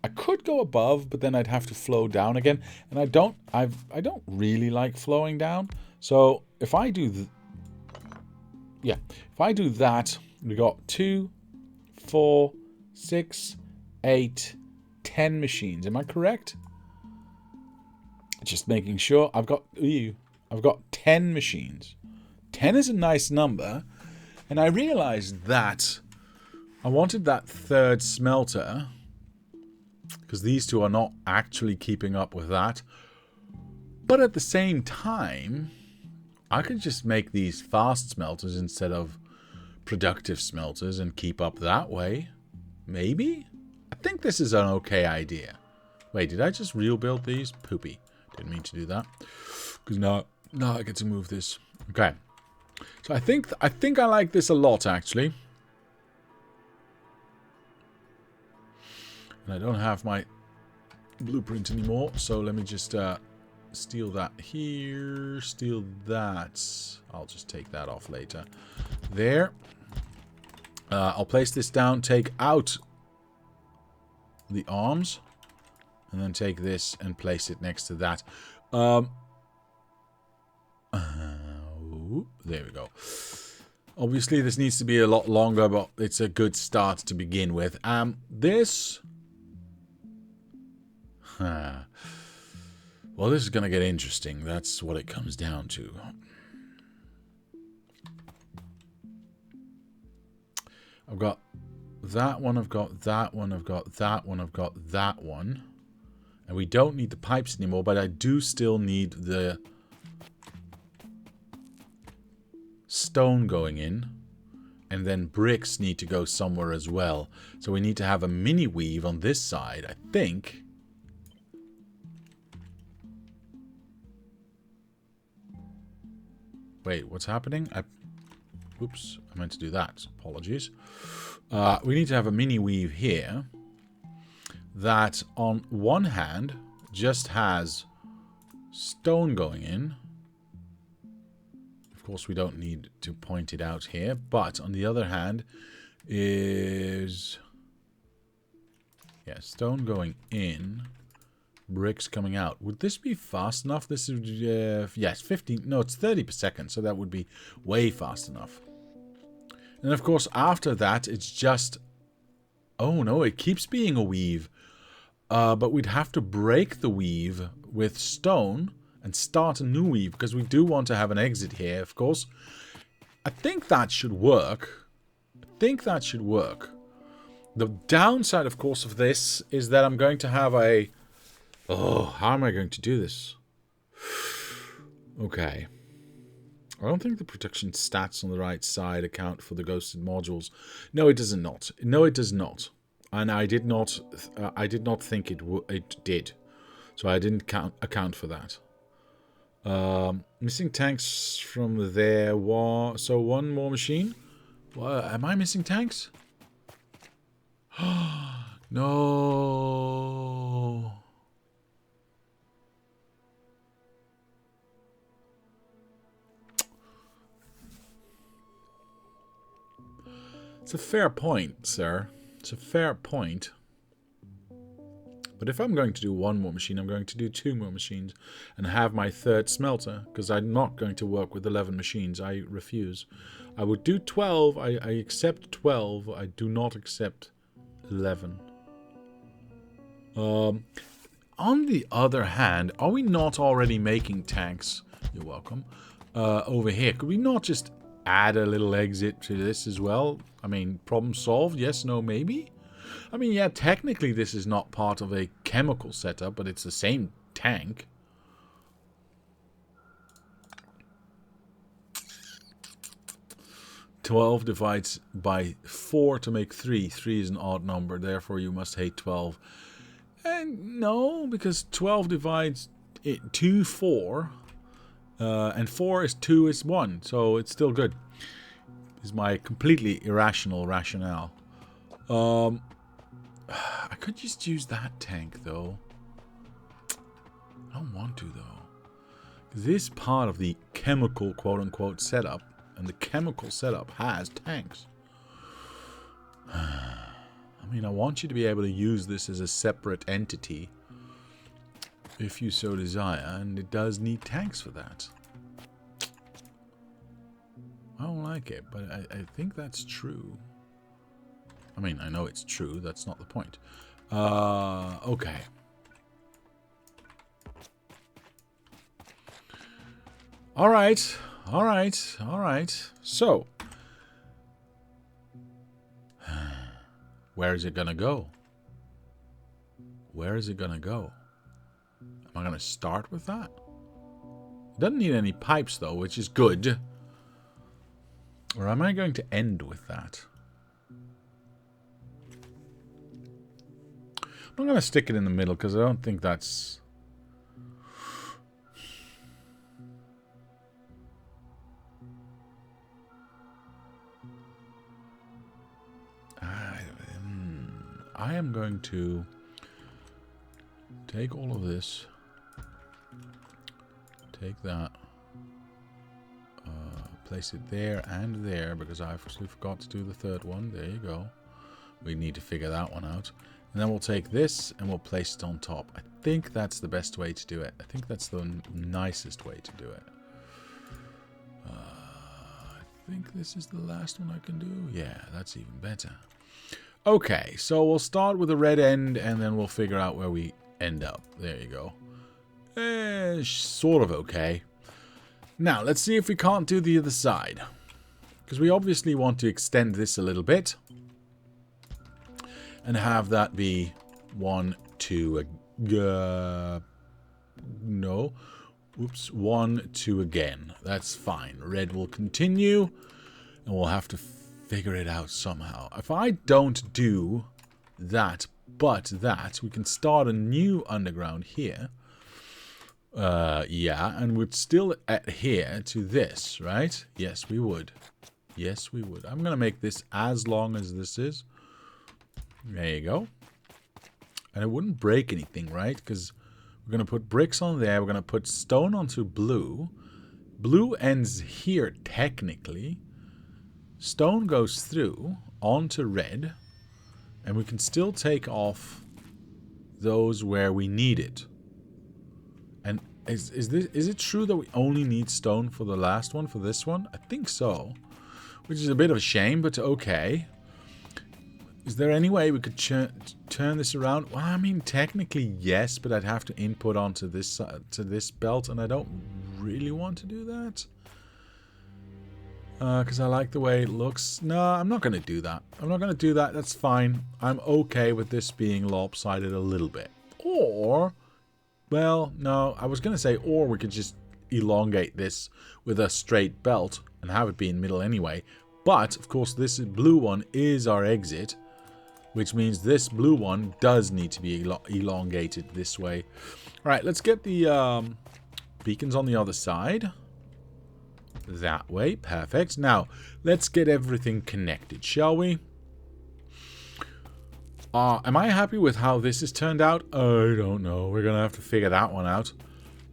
I could go above, but then I'd have to flow down again, and I don't really like flowing down. So if I do, if I do that, we got 2, 4, 6, 8, 10 machines. Am I correct? Just making sure. I've got 10 machines. 10 is a nice number, and I realized that I wanted that 3rd smelter, because these 2 are not actually keeping up with that. But at the same time, I could just make these fast smelters instead of productive smelters and keep up that way. Maybe? I think this is an okay idea. Wait, did I just rebuild these? Poopy. Didn't mean to do that. Because now I get to move this. Okay. So I think I like this a lot, actually. And I don't have my blueprint anymore, so let me just steal that here, steal that. I'll just take that off later. There. I'll place this down, take out the arms, and then take this and place it next to that. There we go. Obviously, this needs to be a lot longer, but it's a good start to begin with. This... Well, this is going to get interesting. That's what it comes down to. I've got that one, I've got that one, I've got that one, I've got that one. And we don't need the pipes anymore, but I do still need the stone going in. And then bricks need to go somewhere as well. So we need to have a mini weave on this side, I think. Wait, what's happening? Oops, I meant to do that. Apologies. We need to have a mini weave here. that on one hand just has stone going in. Of course, we don't need to point it out here, but on the other hand is, yeah, stone going in, bricks coming out. Would this be fast enough? This is, yes, 15, no, it's 30 per second, so that would be way fast enough. And of course, after that, it's just, oh no, it keeps being a weave. But we'd have to break the weave with stone and start a new weave, because we do want to have an exit here, of course. I think that should work. The downside, of course, of this is that I'm going to have a... Oh, how am I going to do this? Okay. I don't think the production stats on the right side account for the ghosted modules. No, it does not. No, it does not. And I did not think it did. So I didn't account for that. Missing tanks from there. So one more machine. Am I missing tanks? No. It's a fair point, sir. It's a fair point. But if I'm going to do one more machine, I'm going to do 2 more machines and have my 3rd smelter, because I'm not going to work with 11 machines. I refuse. I would do 12. I accept 12. I do not accept 11. On the other hand, are we not already making tanks? You're welcome. Over here, could we not just add a little exit to this as well? I mean, problem solved? Yes, no, maybe? I mean, yeah, technically this is not part of a chemical setup, but it's the same tank. $12 divides by 4 to make 3. 3 is an odd number, therefore you must hate 12. And no, because 12 divides 2, 4. And 4 is 2 is 1, so it's still good. Is my completely irrational rationale. I could just use that tank, though. I don't want to, though. This part of the chemical, quote-unquote, setup, and the chemical setup has tanks. I mean, I want you to be able to use this as a separate entity, if you so desire, and it does need tanks for that. I don't like it, but I think that's true. I mean, I know it's true. That's not the point. Okay. All right. All right. All right. So, where is it going to go? Where is it going to go? Am I going to start with that? It doesn't need any pipes, though, which is good. Or am I going to end with that? I'm going to stick it in the middle because I don't think that's... I am going to take all of this, take that, place it there and there because I actually forgot to do the 3rd one. There you go. We need to figure that one out. And then we'll take this and we'll place it on top. I think that's the best way to do it. I think that's the nicest way to do it. I think this is the last one I can do. Yeah, that's even better. Okay, so we'll start with a red end and then we'll figure out where we end up. There you go. Sort of okay. Now, let's see if we can't do the other side. Because we obviously want to extend this a little bit. And have that be 1, 2, no. Oops, 1, 2 again. That's fine. Red will continue. And we'll have to figure it out somehow. If I don't do that, but that, we can start a new underground here. Yeah, and we'd still adhere to this, right? Yes, we would. Yes, we would. I'm going to make this as long as this is. There you go. And it wouldn't break anything, right? Because we're going to put bricks on there. We're going to put stone onto blue. Blue ends here, technically. Stone goes through onto red. And we can still take off those where we need it. And is it true that we only need stone for the last one, for this one? I think so. Which is a bit of a shame, but okay. Is there any way we could turn this around? Well, I mean, technically yes, but I'd have to input onto this to this belt, and I don't really want to do that. Because I like the way it looks. No, I'm not going to do that. I'm not going to do that. That's fine. I'm okay with this being lopsided a little bit. Or, well, no, I was going to say, or we could just elongate this with a straight belt and have it be in the middle anyway. But, of course, this blue one is our exit, which means this blue one does need to be elongated this way. All right, let's get the beacons on the other side. That way, perfect. Now, let's get everything connected, shall we? Am I happy with how this has turned out? I don't know. We're going to have to figure that one out.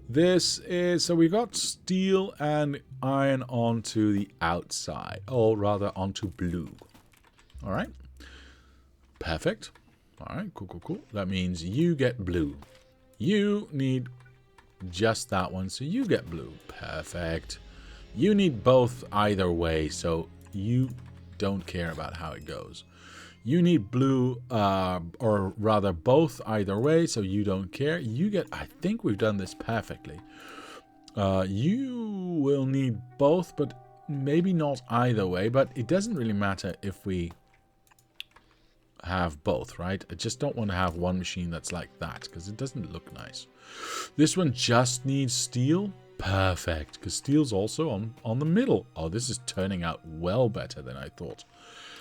This is, so we got steel and iron onto the outside, or rather onto blue. All right. Perfect. All right, cool, cool, cool. That means you get blue. You need just that one, so you get blue. Perfect. You need both either way, so you don't care about how it goes. You need blue, or rather both either way, so you don't care. You get, I think we've done this perfectly. You will need both, but maybe not either way, but it doesn't really matter if we have both, right? I just don't want to have one machine that's like that, because it doesn't look nice. This one just needs steel. Perfect, because steel's also on the middle. Oh, this is turning out well better than I thought.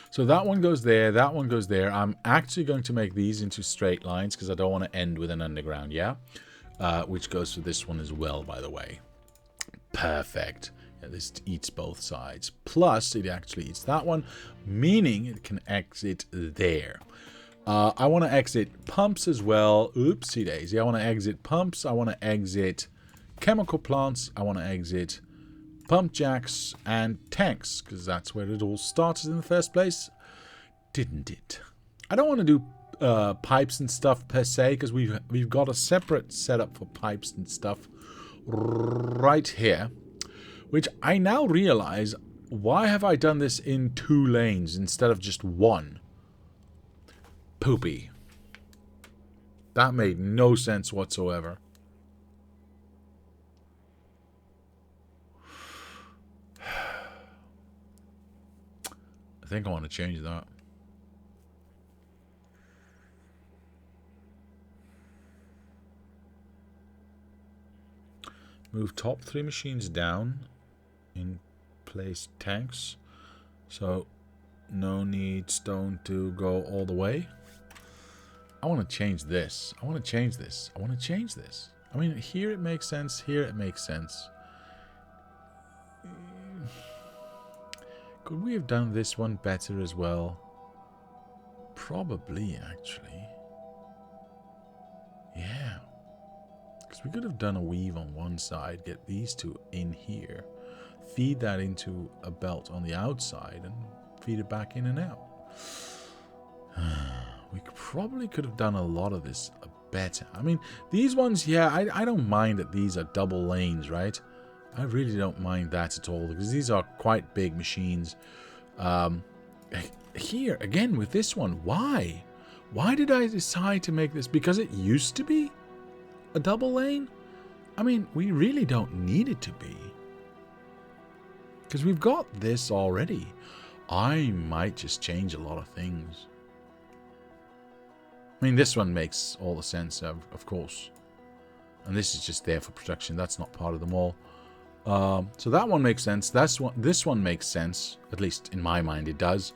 So that one goes there, that one goes there. I'm actually going to make these into straight lines because I don't want to end with an underground, yeah? Which goes for this one as well, by the way. Perfect. Yeah, this eats both sides. Plus, it actually eats that one, meaning it can exit there. I want to exit pumps as well. Oopsie daisy. I want to exit pumps. I want to exit chemical plants. I want to exit pump jacks and tanks, because that's where it all started in the first place, didn't it? I don't want to do pipes and stuff per se, because we've got a separate setup for pipes and stuff right here, which I now realize, why have I done this in 2 lanes instead of just 1? Poopy. That made no sense whatsoever. I think I want to change that. Move top 3 machines down in place tanks. So no need stone to go all the way. I want to change this. I want to change this. I want to change this. I mean, here it makes sense. Here it makes sense. Could we have done this one better as well? Probably, actually. Yeah. Because we could have done a weave on one side, get these 2 in here, feed that into a belt on the outside, and feed it back in and out. We probably could have done a lot of this better. I mean, these ones, yeah, I don't mind that these are double lanes, right? I really don't mind that at all, because these are quite big machines. Here, again, with this one, why? Why did I decide to make this? Because it used to be a double lane? I mean, we really don't need it to be. Because we've got this already. I might just change a lot of things. I mean, this one makes all the sense, of course. And this is just there for production. That's not part of them all. So that one makes sense. This one makes sense. At least in my mind it does.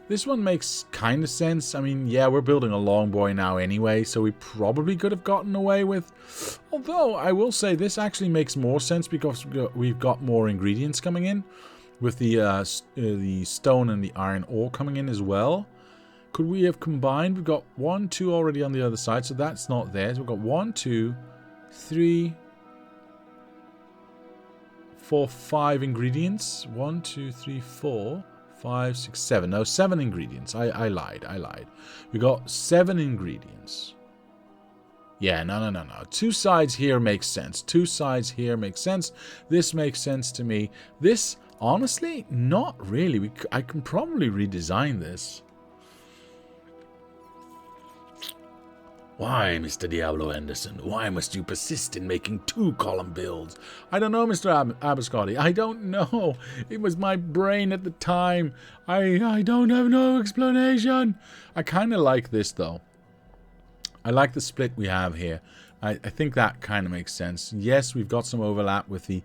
This one makes kind of sense. I mean, yeah, we're building a long boy now anyway, so we probably could have gotten away with... Although, I will say this actually makes more sense because we've got more ingredients coming in. With the stone and the iron ore coming in as well. Could we have combined? We've got 1, 2 already on the other side, so that's not there. So we've got 1, 2, 3, 4, 5 ingredients. 1, 2, 3, 4, 5, 6, 7. No, 7 ingredients. I lied. We got 7 ingredients. Yeah, no. 2 sides here makes sense. 2 sides here makes sense. This makes sense to me. This, honestly, not really. I can probably redesign this. Why, Mr. Diablo Anderson? Why must you persist in making 2-column builds? I don't know, Mr. Abiscotti. I don't know. It was my brain at the time. I don't have no explanation. I kind of like this, though. I like the split we have here. I think that kind of makes sense. Yes, we've got some overlap with the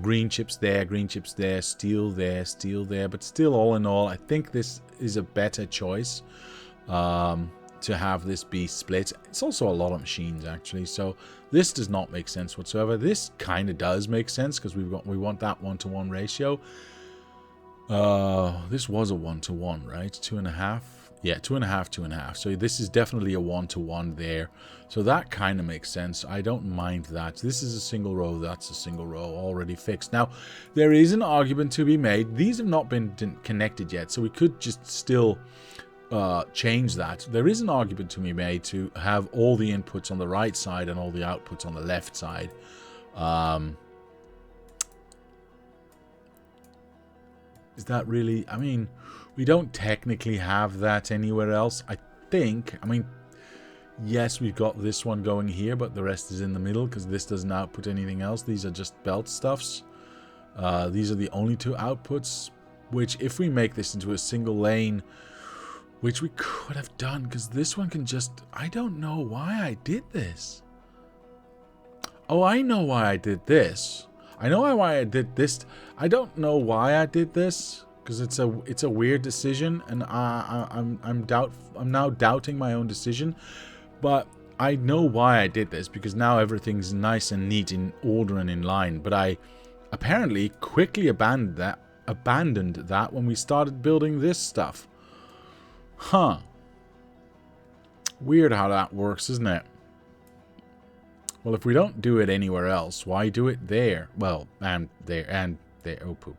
green chips there, steel there. But still, all in all, I think this is a better choice. To have this be split. It's also a lot of machines, actually, so this does not make sense whatsoever. This kind of does make sense because we want that 1-to-1 ratio. This was a 1-to-1, right? 2.5. Yeah, 2.5, 2.5. So this is definitely a 1-to-1 there. So that kind of makes sense. I don't mind that. This is a single row. That's a single row already fixed. Now, there is an argument to be made. These have not been connected yet, so we could just still change that. There is an argument to be made to have all the inputs on the right side and all the outputs on the left side. Is that really... I mean, we don't technically have that anywhere else. I think... I mean, yes, we've got this one going here, but the rest is in the middle because this doesn't output anything else. These are just belt stuffs. These are the only 2 outputs, which if we make this into a single lane... Which we could have done, because this one can just... I don't know why I did this. Oh, I know why I did this. I know why I did this. I don't know why I did this, because it's a weird decision, and I'm now doubting my own decision. But I know why I did this, because now everything's nice and neat in order and in line. But I apparently quickly abandoned that when we started building this stuff. Huh. Weird how that works, isn't it? Well, if we don't do it anywhere else, why do it there? Well, and there. Oh, poop.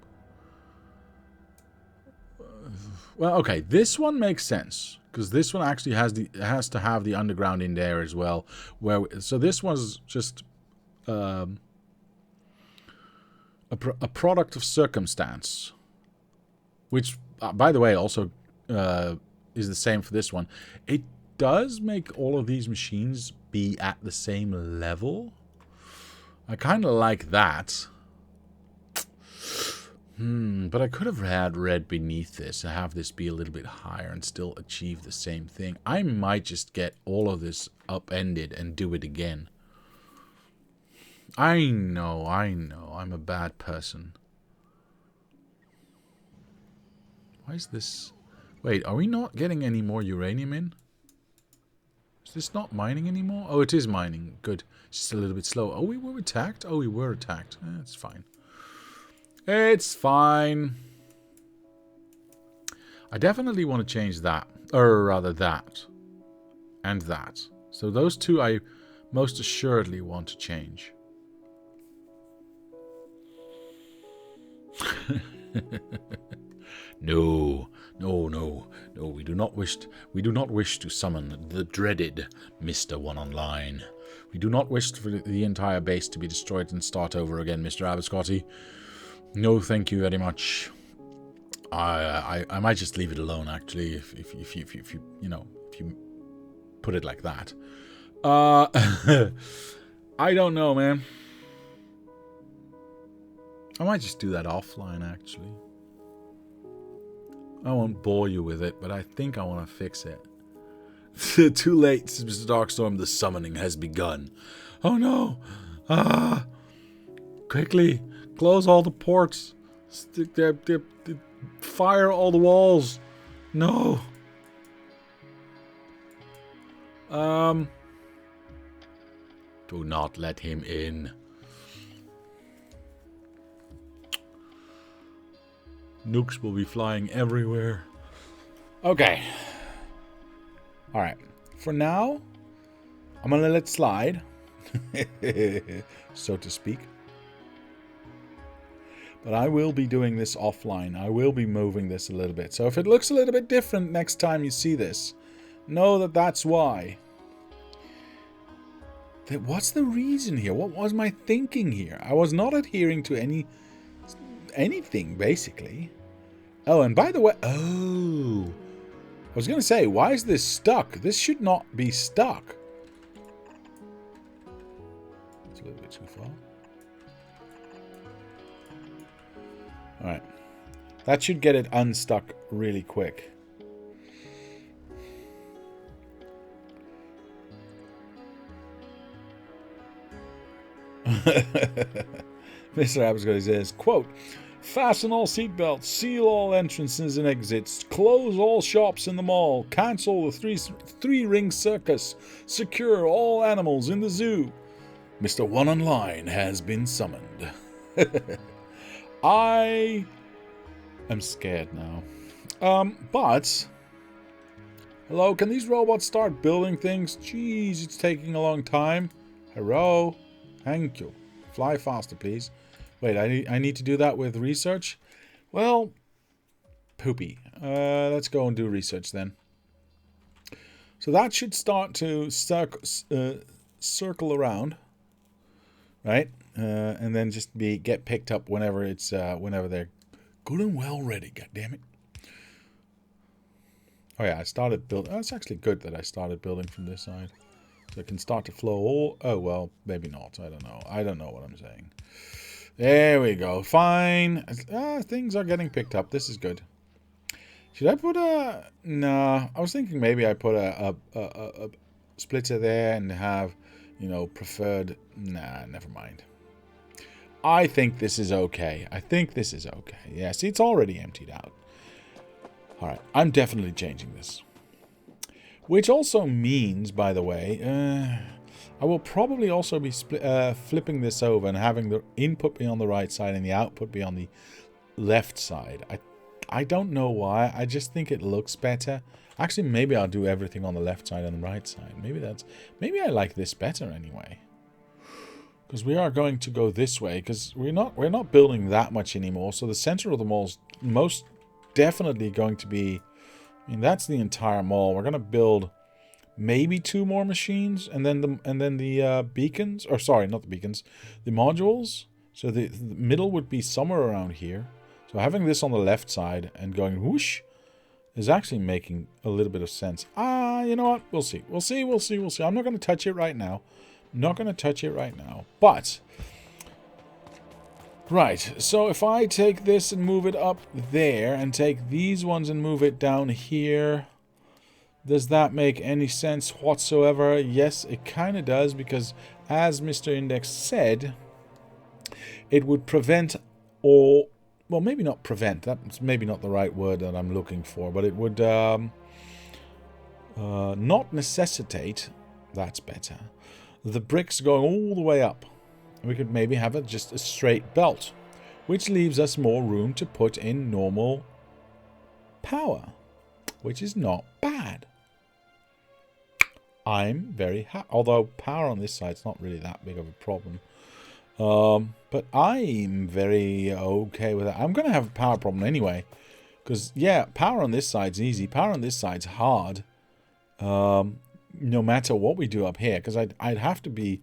Well, okay. This one makes sense. Because this one actually has to have the underground in there as well. So this was just a product of circumstance. Which, by the way, also... is the same for this one. It does make all of these machines be at the same level. I kind of like that. But I could have had red beneath this and have this be a little bit higher and still achieve the same thing. I might just get all of this upended and do it again. I know. I'm a bad person. Why is this... Wait, are we not getting any more uranium in? Is this not mining anymore? Oh, it is mining. Good. It's just a little bit slow. Oh, we were attacked? Oh, we were attacked. It's fine. It's fine. I definitely want to change that. Or rather that. And that. So those 2 I most assuredly want to change. No, we do not wish to summon the dreaded Mr. One Online. We do not wish for the entire base to be destroyed and start over again, Mr. Abiscotti. No, thank you very much. I might just leave it alone, actually, if you put it like that. I don't know, man. I might just do that offline, actually. I won't bore you with it, but I think I want to fix it. Too late, Mr. Darkstorm. The summoning has begun. Oh no! Quickly, close all the ports. Fire all the walls. No. Do not let him in. Nukes will be flying everywhere. Okay. Alright. For now, I'm going to let it slide. So to speak. But I will be doing this offline. I will be moving this a little bit. So if it looks a little bit different next time you see this, know that that's why. What's the reason here? What was my thinking here? I was not adhering to anything, basically. Oh, and by the way... Oh. I was going to say, why is this stuck? This should not be stuck. It's a little bit too far. Alright. That should get it unstuck really quick. Mr. Abscott says, quote, fasten all seatbelts, seal all entrances and exits, close all shops in the mall, cancel the three-ring circus, secure all animals in the zoo. Mr. One Online has been summoned. I am scared now. But... Hello, can these robots start building things? Jeez, it's taking a long time. Hello? Thank you. Fly faster, please. Wait, I need to do that with research? Well, poopy. Let's go and do research then. So that should start to circle around, right? And then just get picked up whenever it's whenever they're good and well ready. God damn it! Oh yeah, I started building. Oh, it's actually good that I started building from this side, so it can start to flow. All oh well, maybe not. I don't know. I don't know what I'm saying. There we go. Fine. Things are getting picked up. This is good. Should I put a... Nah. I was thinking maybe I put a splitter there and have, you know, preferred... Nah, never mind. I think this is okay. I think this is okay. Yeah, see, it's already emptied out. Alright, I'm definitely changing this. Which also means, by the way... I will probably also be flipping this over and having the input be on the right side and the output be on the left side. I don't know why. I just think it looks better. Actually, maybe I'll do everything on the left side and the right side. Maybe I like this better anyway. Because we are going to go this way. Because we're not building that much anymore. So the center of the mall is most definitely going to be... I mean, that's the entire mall. We're going to build... maybe 2 more machines, and then the beacons, or sorry, not the beacons, the modules. So the middle would be somewhere around here. So having this on the left side and going whoosh is actually making a little bit of sense. You know what? We'll see. We'll see. I'm not going to touch it right now. But right. So if I take this and move it up there, and take these ones and move it down here. Does that make any sense whatsoever? Yes, it kind of does, because as Mr. Index said, it would prevent, or, well, maybe not prevent, that's maybe not the right word that I'm looking for, but it would not necessitate, that's better, the bricks going all the way up. We could maybe have it just a straight belt, which leaves us more room to put in normal power, which is not bad. I'm very happy. Although power on this side is not really that big of a problem. But I'm very okay with that. I'm going to have a power problem anyway. Because, yeah, power on this side's easy. Power on this side's hard. No matter what we do up here. Because I'd have to be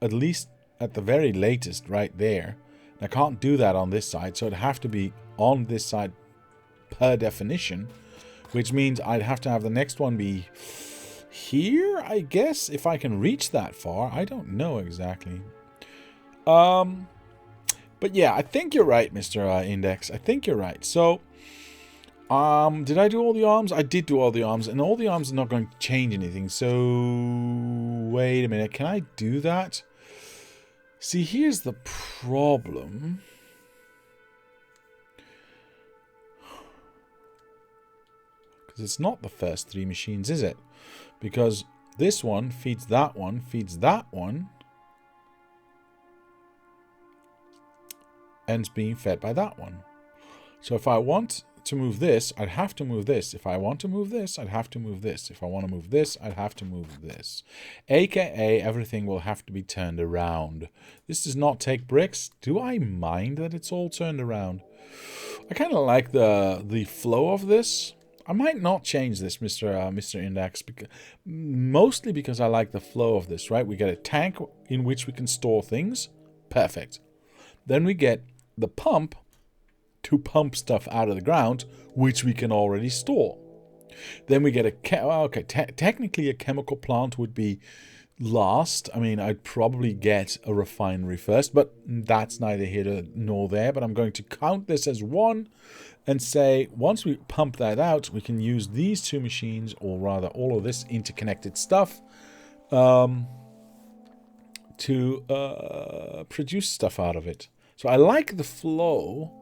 at least at the very latest right there. And I can't do that on this side. So it'd have to be on this side per definition. Which means I'd have to have the next one be... here, I guess, if I can reach that far. I don't know exactly. But yeah, I think you're right, Mr. Index. I think you're right. So, did I do all the arms? I did do all the arms, and all the arms are not going to change anything. So, wait a minute. Can I do that? See, here's the problem. Because it's not the first 3 machines, is it? Because this one feeds that one, and it's being fed by that one. So if I want to move this, I'd have to move this. If I want to move this, I'd have to move this. If I want to move this, I'd have to move this. AKA, everything will have to be turned around. This does not take bricks. Do I mind that it's all turned around? I kind of like the flow of this. I might not change this, Mr. Index, mostly because I like the flow of this, right? We get a tank in which we can store things. Perfect. Then we get the pump to pump stuff out of the ground, which we can already store. Then we get technically a chemical plant would be last. I mean, I'd probably get a refinery first, but that's neither here nor there. But I'm going to count this as one and say once we pump that out, we can use these two machines, or rather all of this interconnected stuff, to produce stuff out of it. So I like the flow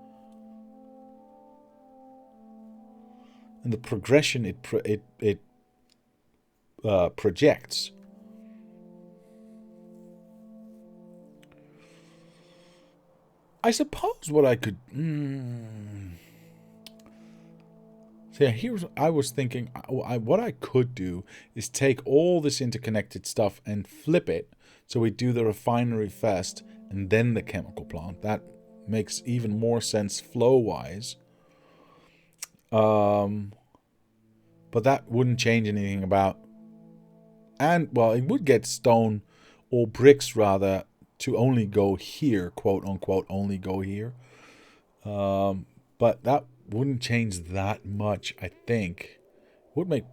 and the progression it projects. I suppose what I could... So yeah, here's I was thinking. What I could do is take all this interconnected stuff and flip it. So we do the refinery first and then the chemical plant. That makes even more sense flow-wise. But that wouldn't change anything about... And, well, it would get stone or bricks, rather, to only go here, quote-unquote, only go here. But that wouldn't change that much, I think. Wouldn't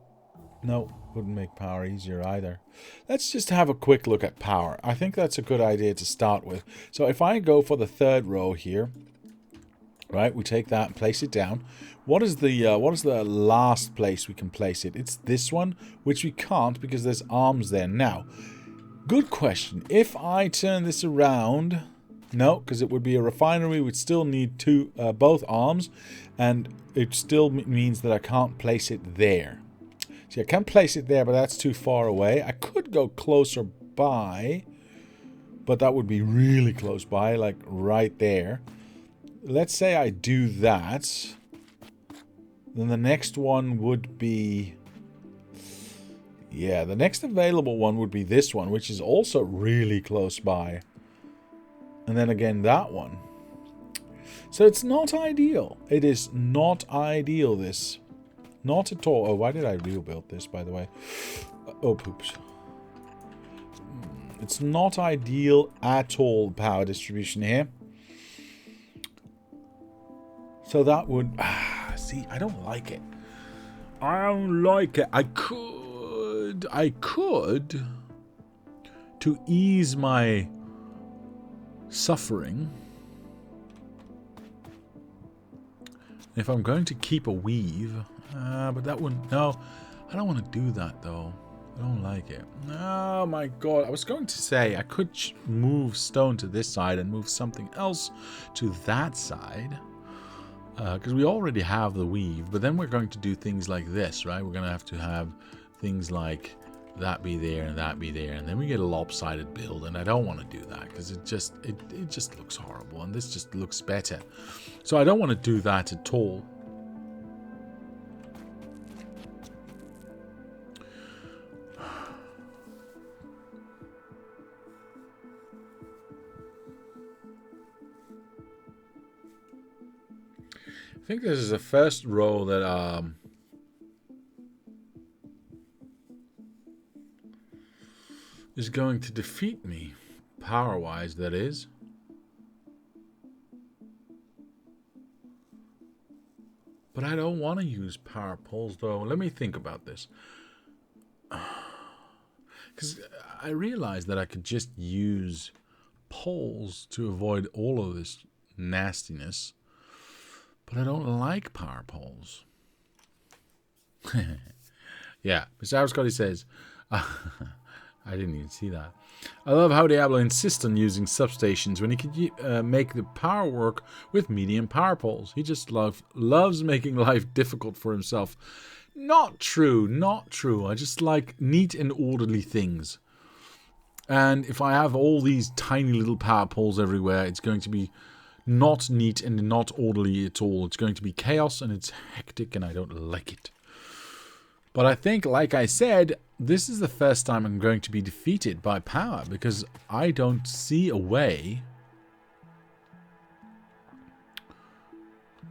make power easier either. Let's just have a quick look at power. I think that's a good idea to start with. So if I go for the third row here, right, we take that and place it down. What is the last place we can place it? It's this one, which we can't because there's arms there. Now, good question. If I turn this around... No, because it would be a refinery. We'd still need both arms, and it still means that I can't place it there. See, I can place it there, but that's too far away. I could go closer by, but that would be really close by, like right there. Let's say I do that. Then the next one would be... Yeah, the next available one would be this one, which is also really close by. And then again, that one. So it's not ideal. It is not ideal, this. Not at all. Oh, why did I rebuild this, by the way? Oh, poops. It's not ideal at all, power distribution here. So that would... see, I don't like it. I don't like it. I could, to ease my... suffering. If I'm going to keep a weave, but that wouldn't... No, I don't want to do that though. I don't like it. Oh my god, I was going to say I could move stone to this side and move something else to that side, because we already have the weave, but then we're going to do things like this, right? We're going to have things like that be there and that be there, and then we get a lopsided build, and I don't want to do that because it just looks horrible, and this just looks better. So I don't want to do that at all. I think this is the first row that is going to defeat me, power-wise, that is. But I don't want to use power poles, though. Let me think about this. Because I realized that I could just use poles to avoid all of this nastiness. But I don't like power poles. Yeah, Mr. Scotty says... I didn't even see that. I love how Diablo insists on using substations when he could make the power work with medium power poles. He just loves making life difficult for himself. Not true, not true. I just like neat and orderly things. And if I have all these tiny little power poles everywhere, it's going to be not neat and not orderly at all. It's going to be chaos and it's hectic and I don't like it. But I think, like I said, this is the first time I'm going to be defeated by power, because I don't see a way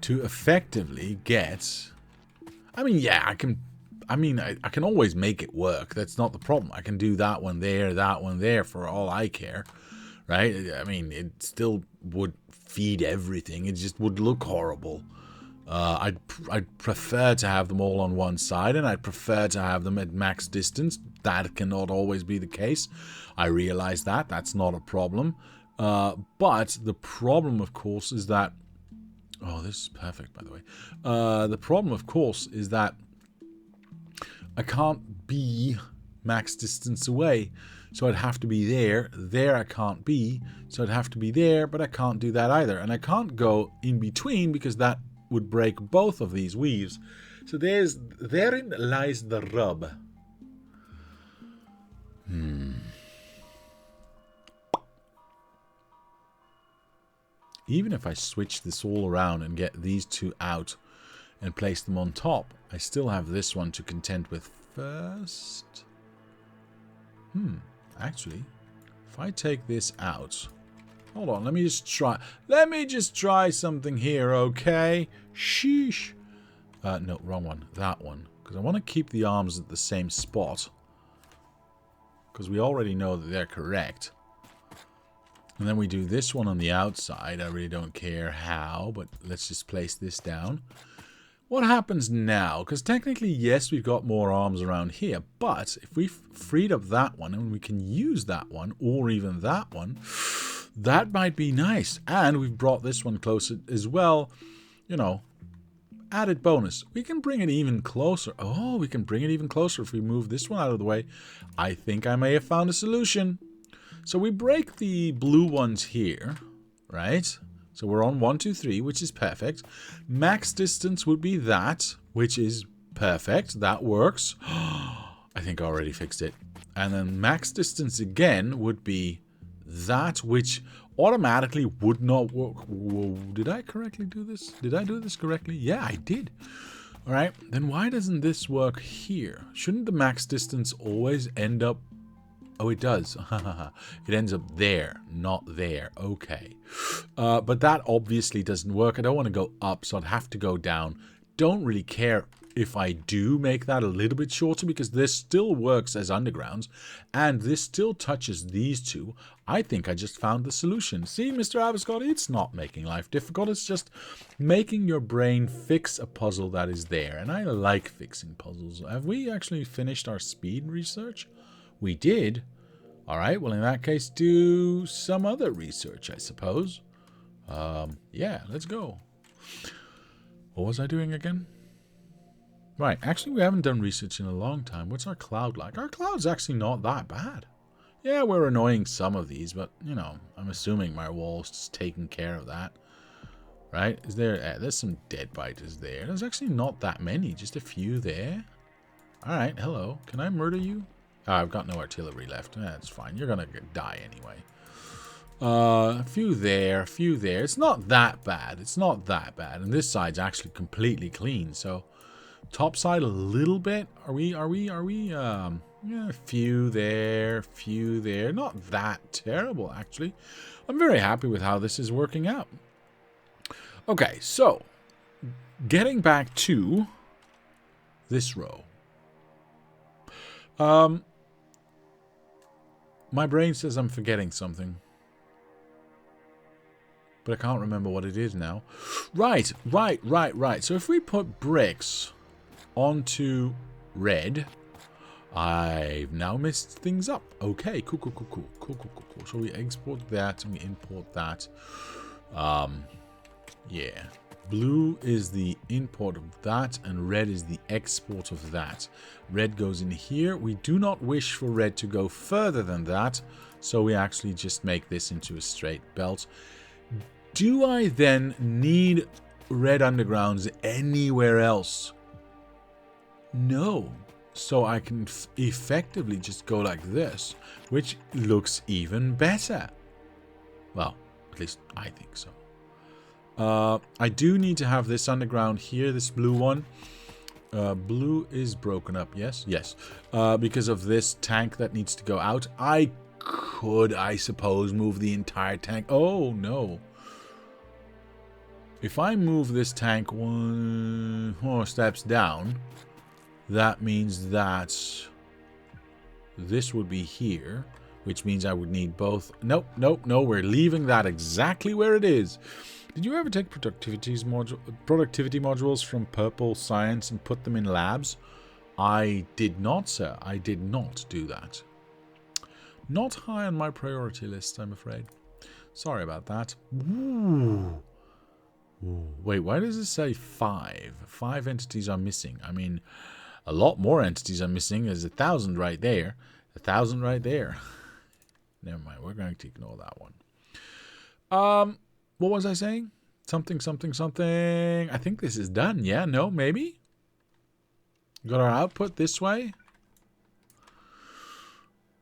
to effectively get... I mean, yeah, I can always make it work. That's not the problem. I can do that one there for all I care, right? I mean, it still would feed everything. It just would look horrible. I'd prefer to have them all on one side, and I'd prefer to have them at max distance. That cannot always be the case. I realize that. That's not a problem. But the problem, of course, is that... Oh, this is perfect, by the way. The problem, of course, is that I can't be max distance away. So I'd have to be there. There I can't be. So I'd have to be there, but I can't do that either. And I can't go in between because that would break both of these weaves. So therein lies the rub. Even if I switch this all around and get these two out and place them on top, I still have this one to contend with first. Actually, if I take this out... Hold on, let me just try something here, okay? Sheesh. No, wrong one. That one. Because I want to keep the arms at the same spot. Because we already know that they're correct. And then we do this one on the outside. I really don't care how, but let's just place this down. What happens now? Because technically, yes, we've got more arms around here. But if we've freed up that one and we can use that one, or even that one... That might be nice. And we've brought this one closer as well. You know, added bonus. We can bring it even closer. Oh, we can bring it even closer if we move this one out of the way. I think I may have found a solution. So we break the blue ones here, right? So we're on 1, 2, 3, which is perfect. Max distance would be that, which is perfect. That works. I think I already fixed it. And then max distance again would be... that, which automatically would not work. Whoa, did I correctly do this? Did I do this correctly? Yeah, I did. All right, then why doesn't this work here? Shouldn't the max distance always end up... Oh, it does. It ends up there, not there. Okay. But that obviously doesn't work. I don't want to go up, so I'd have to go down. Don't really care if I do make that a little bit shorter, because this still works as undergrounds, and this still touches these two. I think I just found the solution. See, Mr. Abiscotti, it's not making life difficult. It's just making your brain fix a puzzle that is there, and I like fixing puzzles. Have we actually finished our speed research? We did. All right, well, in that case, do some other research, I suppose. Yeah, let's go. What was I doing again? Right, actually we haven't done research in a long time. What's our cloud like? Our cloud's actually not that bad. Yeah, we're annoying some of these, but, you know, I'm assuming my wall's just taking care of that. Right? Is there... there's some dead biters there. There's actually not that many, just a few there. Alright, hello. Can I murder you? Oh, I've got no artillery left. That's fine. You're gonna die anyway. A few there, a few there. It's not that bad. It's not that bad. And this side's actually completely clean, so... Top side a little bit. Are we, yeah, a few there, few there. Not that terrible, actually. I'm very happy with how this is working out. Okay, so, getting back to this row. My brain says I'm forgetting something. But I can't remember what it is now. Right. So if we put bricks onto red, I've now messed things up. Okay, cool. So we export that and we import that. Yeah. Blue is the import of that and red is the export of that. Red goes in here. We do not wish for red to go further than that, so we actually just make this into a straight belt. Do I then need red undergrounds anywhere else? No. So I can effectively just go like this, which looks even better. Well, at least I think so. I do need to have this underground here, this blue one. Blue is broken up, yes? Yes. Because of this tank that needs to go out. I could, I suppose, move the entire tank. Oh, no. If I move this tank 1 more steps down, that means that this would be here, which means I would need both. Nope, nope, no, we're leaving that exactly where it is. Did you ever take productivity modules from Purple Science and put them in labs? I did not, sir. I did not do that. Not high on my priority list, I'm afraid. Sorry about that. Ooh. Ooh. Wait, why does it say 5? 5 entities are missing. I mean, a lot more entities are missing. There's 1,000 right there. 1,000 right there. Never mind. We're going to ignore that one. What was I saying? Something, something, something. I think this is done. Yeah, no, maybe? Got our output this way.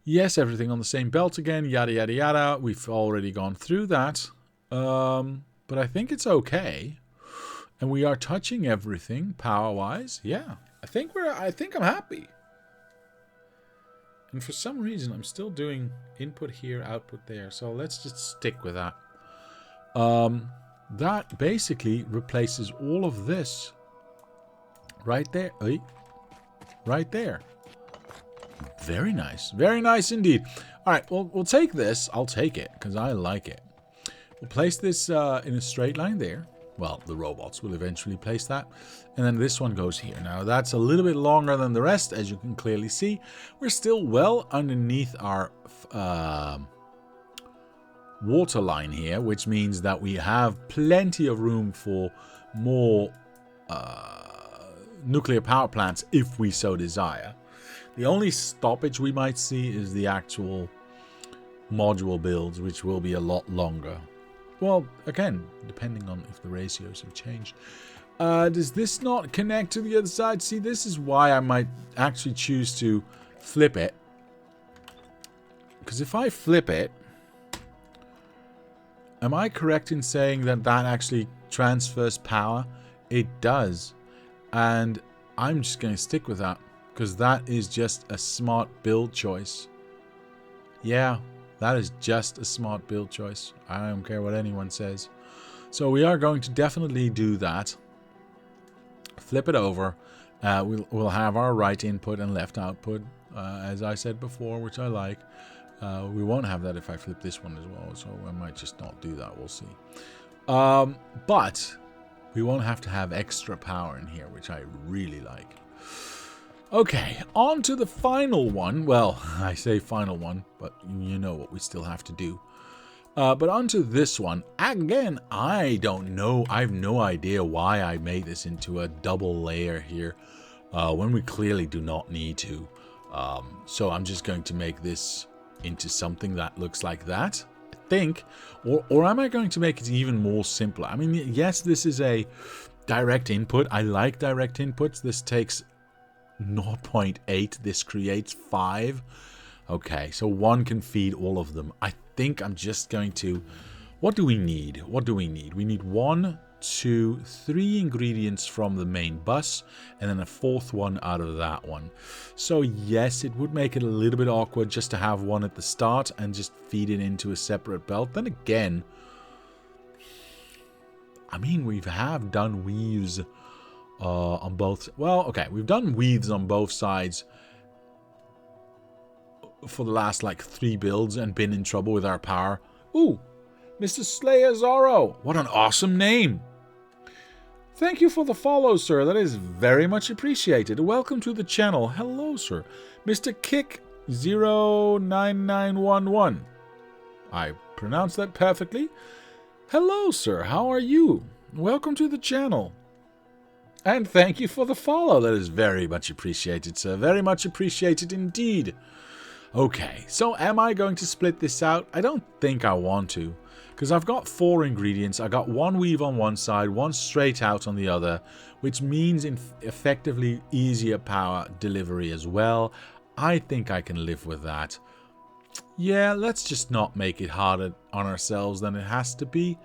Yes, everything on the same belt again. Yada, yada, yada. We've already gone through that. But I think it's okay. And we are touching everything power-wise. Yeah. I think I'm happy. And for some reason, I'm still doing input here, output there. So let's just stick with that. That basically replaces all of this. Right there. Right there. Very nice. Very nice indeed. All right, well, we'll take this. I'll take it because I like it. We'll place this in a straight line there. Well, the robots will eventually place that. And then this one goes here. Now, that's a little bit longer than the rest, as you can clearly see. We're still well underneath our water line here, which means that we have plenty of room for more nuclear power plants if we so desire. The only stoppage we might see is the actual module builds, which will be a lot longer. Well, again, depending on if the ratios have changed. Does this not connect to the other side? See, this is why I might actually choose to flip it. Because if I flip it, am I correct in saying that that actually transfers power? It does. And I'm just going to stick with that. Because that is just a smart build choice. Yeah. That is just a smart build choice. I don't care what anyone says. So we are going to definitely do that. Flip it over. We'll have our right input and left output, as I said before, which I like. We won't have that if I flip this one as well, so I might just not do that. We'll see. But we won't have to have extra power in here, which I really like. Okay, on to the final one. Well, I say final one, but you know what we still have to do. But on to this one. Again, I don't know. I have no idea why I made this into a double layer here when we clearly do not need to. So I'm just going to make this into something that looks like that, I think. Or am I going to make it even more simpler? I mean, yes, this is a direct input. I like direct inputs. This takes 0.8. This creates 5. Okay, so one can feed all of them. I think I'm just going to... What do we need? What do we need? We need 1, 2, 3 ingredients from the main bus, and then a 4th one out of that one. So yes, it would make it a little bit awkward just to have one at the start and just feed it into a separate belt. Then again, I mean, we have done weaves on both... Well, okay, we've done weaves on both sides for the last, like, 3 builds and been in trouble with our power. Ooh, Mr. Slayer Zorro. What an awesome name. Thank you for the follow, sir. That is very much appreciated. Welcome to the channel. Hello, sir. Mr. Kick 09911. I pronounced that perfectly. Hello, sir. How are you? Welcome to the channel. And thank you for the follow. That is very much appreciated, sir. Very much appreciated indeed. Okay, so am I going to split this out? I don't think I want to, because I've got 4 ingredients. I got 1 weave on one side, 1 straight out on the other, which means effectively easier power delivery as well. I think I can live with that. Yeah, let's just not make it harder on ourselves than it has to be.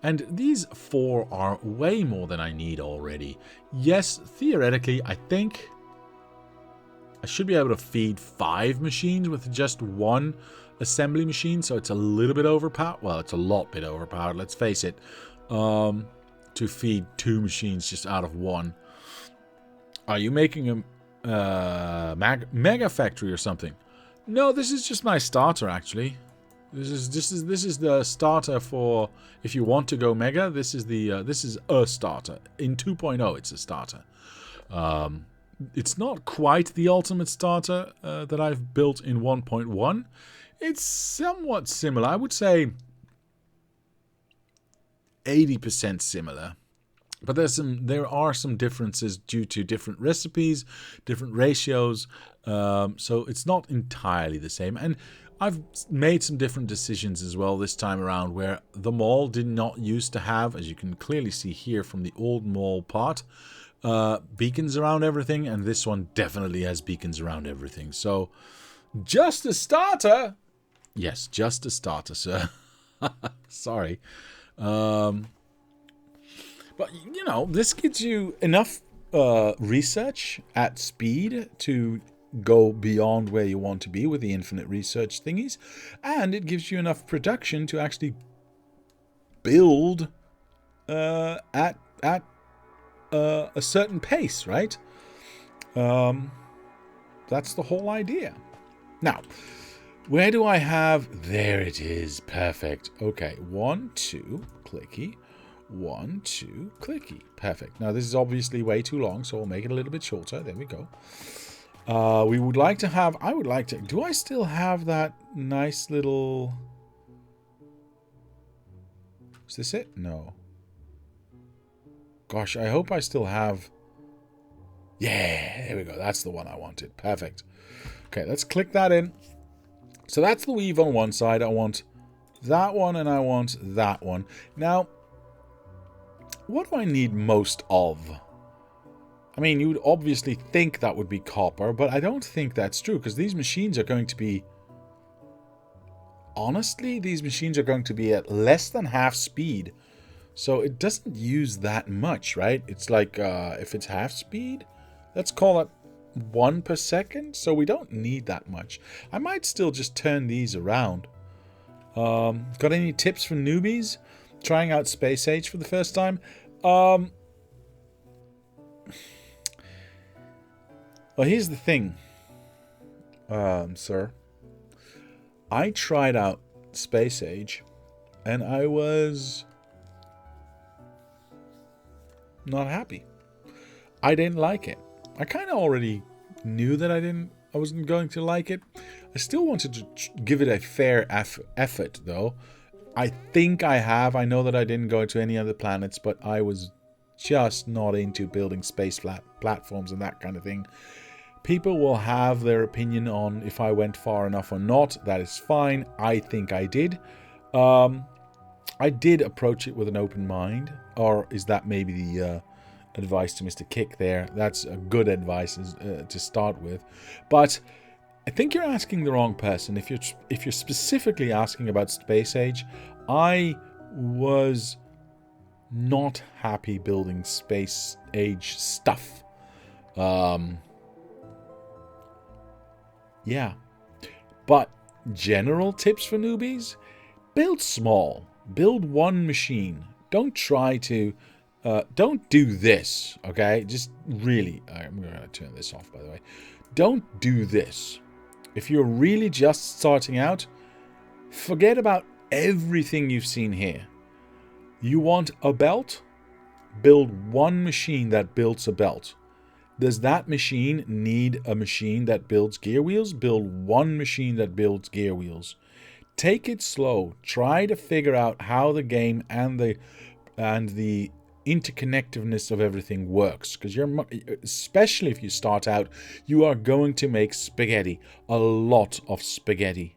And these 4 are way more than I need already. Yes, theoretically, I think I should be able to feed 5 machines with just 1 assembly machine, so it's a little bit overpowered. Well, it's a lot bit overpowered, let's face it. To feed 2 machines just out of 1. Are you making a mega factory or something? No, this is just my starter, actually. This is the starter for if you want to go mega. This is a starter. In 2.0, it's a starter. It's not quite the ultimate starter that I've built in 1.1. It's somewhat similar. I would say 80% similar. But there are some differences due to different recipes, different ratios. So it's not entirely the same. And I've made some different decisions as well this time around, where the mall did not used to have, as you can clearly see here from the old mall part, beacons around everything, and this one definitely has beacons around everything. So just a starter. Yes, just a starter, sir. Sorry. But, you know, this gives you enough research at speed to go beyond where you want to be with the infinite research thingies. And it gives you enough production to actually build at a certain pace, right? That's the whole idea. Now, where do I have... There it is. Perfect. Okay. 1, 2, clicky. 1, 2, clicky. Perfect. Now, this is obviously way too long, so we'll make it a little bit shorter. There we go. We would like to have... I would like to... Do I still have that nice little... Is this it? No. Gosh, I hope I still have... Yeah, there we go. That's the one I wanted. Perfect. Okay, let's click that in. So that's the weave on one side. I want that one and I want that one. Now, what do I need most of? I mean, you would obviously think that would be copper, but I don't think that's true, because these machines are going to be... Honestly, these machines are going to be at less than half speed. So it doesn't use that much, right? It's like, if it's half speed, let's call it 1 per second. So we don't need that much. I might still just turn these around. Got any tips for newbies trying out Space Age for the first time? Well, here's the thing, sir. I tried out Space Age, and I was not happy. I didn't like it. I kind of already knew that I wasn't going to like it. I still wanted to give it a fair effort, though. I think I have. I know that I didn't go to any other planets, but I was just not into building space platforms and that kind of thing. People will have their opinion on if I went far enough or not. That is fine. I think I did. I did approach it with an open mind. Or is that maybe the advice to Mr. Kick there? That's a good advice to start with. But I think you're asking the wrong person. If you're specifically asking about Space Age, I was not happy building Space Age stuff. Yeah. But general tips for newbies? Build small. Build one machine. Don't try to... don't do this, okay? Just really... I'm going to turn this off, by the way. Don't do this. If you're really just starting out, forget about everything you've seen here. You want a belt? Build one machine that builds a belt. Does that machine need a machine that builds gear wheels? Build one machine that builds gear wheels. Take it slow. Try to figure out how the game and the interconnectiveness of everything works. Because especially if you start out, you are going to make spaghetti. A lot of spaghetti.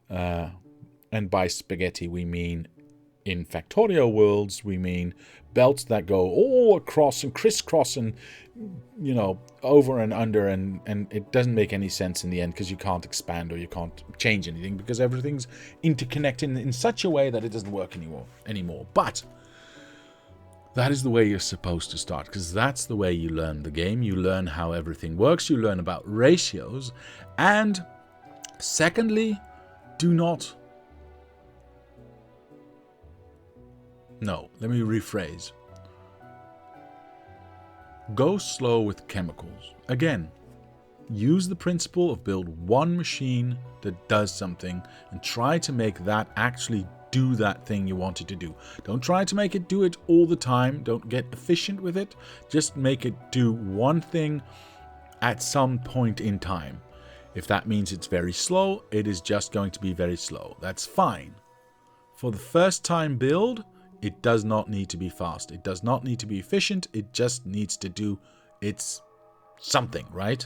And by spaghetti we mean, in Factorio worlds, we mean belts that go all across and crisscross and, you know, over and under, and it doesn't make any sense in the end because you can't expand or you can't change anything because everything's interconnected in such a way that it doesn't work anymore. But That is the way you're supposed to start, because that's the way you learn the game. You learn how everything works. You learn about ratios. And secondly, do not... No, let me rephrase. Go slow with chemicals. Again, use the principle of build one machine that does something and try to make that actually do that thing you want it to do. Don't try to make it do it all the time. Don't get efficient with it. Just make it do one thing at some point in time. If that means it's very slow, it is just going to be very slow. That's fine. For the first time build, it does not need to be fast. It does not need to be efficient. It just needs to do its something, right?